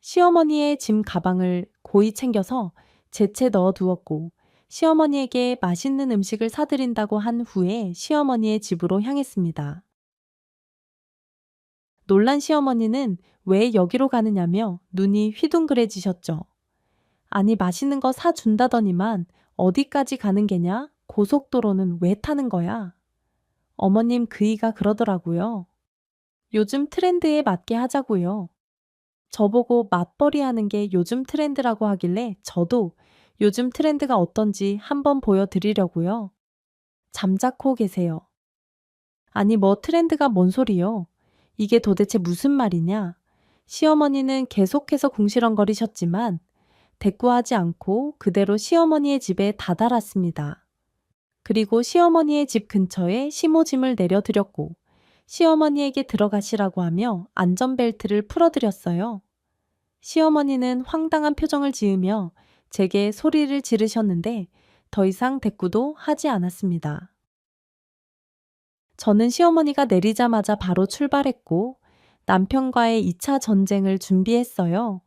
시어머니의 짐 가방을 고이 챙겨서 제 채 넣어 두었고 시어머니에게 맛있는 음식을 사드린다고 한 후에 시어머니의 집으로 향했습니다. 놀란 시어머니는 왜 여기로 가느냐며 눈이 휘둥그레지셨죠. 아니 맛있는 거 사준다더니만 어디까지 가는 게냐? 고속도로는 왜 타는 거야? 어머님 그이가 그러더라고요. 요즘 트렌드에 맞게 하자고요. 저보고 맞벌이 하는 게 요즘 트렌드라고 하길래 저도 요즘 트렌드가 어떤지 한번 보여드리려고요. 잠자코 계세요. 아니 뭐 트렌드가 뭔 소리요? 이게 도대체 무슨 말이냐? 시어머니는 계속해서 궁시렁거리셨지만 대꾸하지 않고 그대로 시어머니의 집에 다다랐습니다. 그리고 시어머니의 집 근처에 심호짐을 내려드렸고 시어머니에게 들어가시라고 하며 안전벨트를 풀어드렸어요. 시어머니는 황당한 표정을 지으며 제게 소리를 지르셨는데 더 이상 대꾸도 하지 않았습니다. 저는 시어머니가 내리자마자 바로 출발했고 남편과의 2차 전쟁을 준비했어요.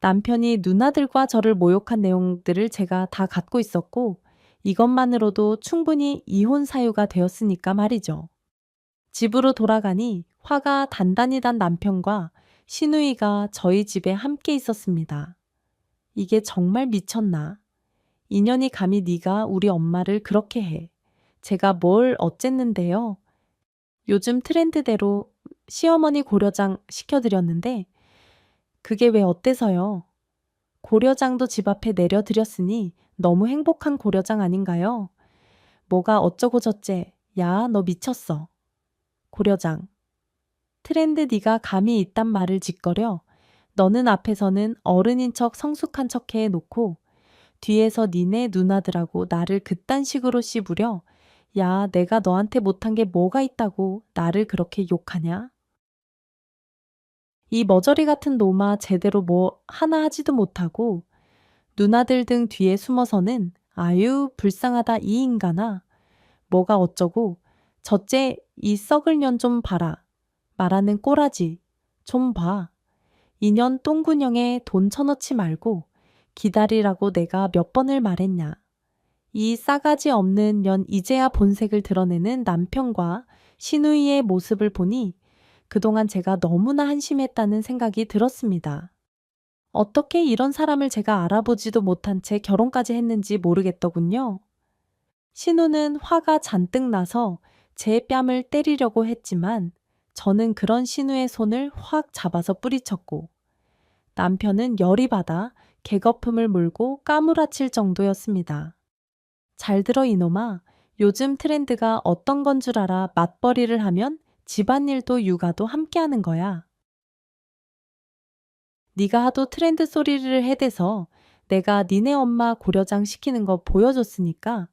남편이 누나들과 저를 모욕한 내용들을 제가 다 갖고 있었고 이것만으로도 충분히 이혼 사유가 되었으니까 말이죠. 집으로 돌아가니 화가 단단히 단 남편과 시누이가 저희 집에 함께 있었습니다. 이게 정말 미쳤나? 인연이 감히 네가 우리 엄마를 그렇게 해. 제가 뭘 어쨌는데요. 요즘 트렌드대로 시어머니 고려장 시켜드렸는데 그게 왜 어때서요? 고려장도 집 앞에 내려드렸으니 너무 행복한 고려장 아닌가요? 뭐가 어쩌고 저째. 야, 너 미쳤어. 고려장. 트렌드 네가 감히 이딴 말을 짓거려. 너는 앞에서는 어른인 척 성숙한 척 해놓고 뒤에서 니네 누나들하고 나를 그딴 식으로 씹으려. 야, 내가 너한테 못한 게 뭐가 있다고 나를 그렇게 욕하냐? 이 머저리 같은 놈아 제대로 뭐 하나 하지도 못하고 누나들 등 뒤에 숨어서는 아유 불쌍하다 이 인간아. 뭐가 어쩌고 저째 이 썩을 년 좀 봐라. 말하는 꼬라지 좀 봐. 이년 똥군형에 돈 쳐넣지 말고 기다리라고 내가 몇 번을 말했냐. 이 싸가지 없는 년 이제야 본색을 드러내는 남편과 시누이의 모습을 보니 그동안 제가 너무나 한심했다는 생각이 들었습니다. 어떻게 이런 사람을 제가 알아보지도 못한 채 결혼까지 했는지 모르겠더군요. 신우는 화가 잔뜩 나서 제 뺨을 때리려고 했지만 저는 그런 신우의 손을 확 잡아서 뿌리쳤고 남편은 열이 받아 개거품을 물고 까무라칠 정도였습니다. 잘 들어 이놈아. 요즘 트렌드가 어떤 건 줄 알아. 맞벌이를 하면 집안일도 육아도 함께하는 거야. 네가 하도 트렌드 소리를 해대서 내가 니네 엄마 고려장 시키는 거 보여줬으니까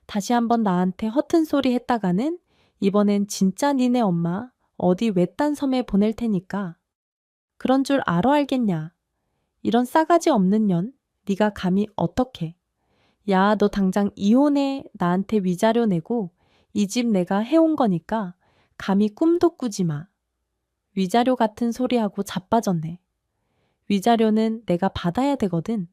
다시 한번 나한테 허튼 소리 했다가는 이번엔 진짜 니네 엄마 어디 외딴 섬에 보낼 테니까. 그런 줄 알겠냐. 이런 싸가지 없는 년 네가 감히 어떻게. 야, 너 당장 이혼해. 나한테 위자료 내고 이 집 내가 해온 거니까 감히 꿈도 꾸지 마. 위자료 같은 소리하고 자빠졌네. 위자료는 내가 받아야 되거든.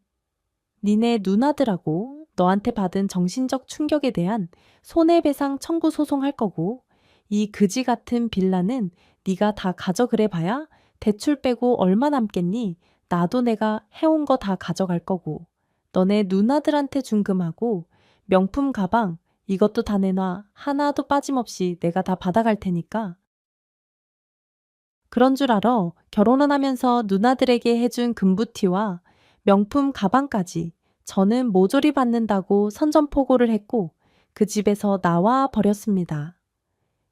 니네 누나들하고 너한테 받은 정신적 충격에 대한 손해배상 청구 소송할 거고 이 그지 같은 빌라는 네가 다 가져그래 봐야 대출 빼고 얼마 남겠니? 나도 내가 해온 거 다 가져갈 거고 너네 누나들한테 준 금하고 명품 가방 이것도 다 내놔. 하나도 빠짐없이 내가 다 받아갈 테니까. 그런 줄 알아. 결혼을 하면서 누나들에게 해준 금부티와 명품 가방까지 저는 모조리 받는다고 선전포고를 했고 그 집에서 나와 버렸습니다.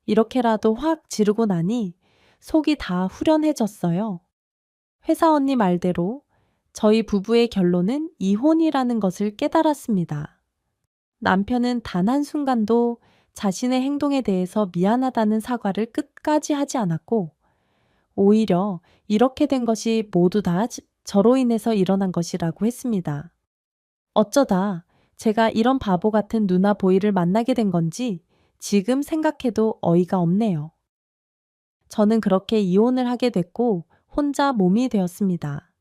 이렇게라도 확 지르고 나니 속이 다 후련해졌어요. 회사 언니 말대로 저희 부부의 결론은 이혼이라는 것을 깨달았습니다. 남편은 단 한순간도 자신의 행동에 대해서 미안하다는 사과를 끝까지 하지 않았고 오히려 이렇게 된 것이 모두 다 저로 인해서 일어난 것이라고 했습니다. 어쩌다 제가 이런 바보 같은 누나 보이를 만나게 된 건지 지금 생각해도 어이가 없네요. 저는 그렇게 이혼을 하게 됐고 혼자 몸이 되었습니다.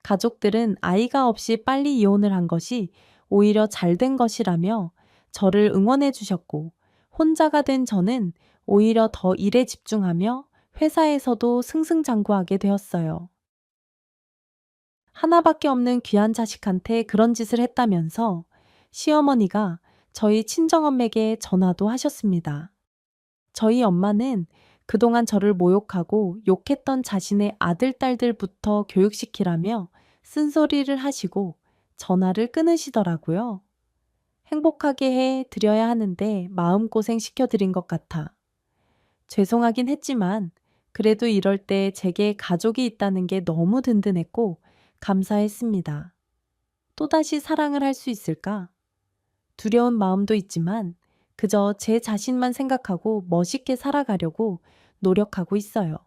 가족들은 아이가 없이 빨리 이혼을 한 것이 오히려 잘된 것이라며 저를 응원해 주셨고 혼자가 된 저는 오히려 더 일에 집중하며 회사에서도 승승장구하게 되었어요. 하나밖에 없는 귀한 자식한테 그런 짓을 했다면서 시어머니가 저희 친정엄마에게 전화도 하셨습니다. 저희 엄마는 그동안 저를 모욕하고 욕했던 자신의 아들, 딸들부터 교육시키라며 쓴소리를 하시고 전화를 끊으시더라고요. 행복하게 해 드려야 하는데 마음고생 시켜드린 것 같아. 죄송하긴 했지만 그래도 이럴 때 제게 가족이 있다는 게 너무 든든했고 감사했습니다. 또다시 사랑을 할 수 있을까? 두려운 마음도 있지만 그저 제 자신만 생각하고 멋있게 살아가려고 노력하고 있어요.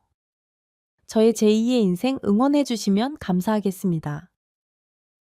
저의 제2의 인생 응원해 주시면 감사하겠습니다.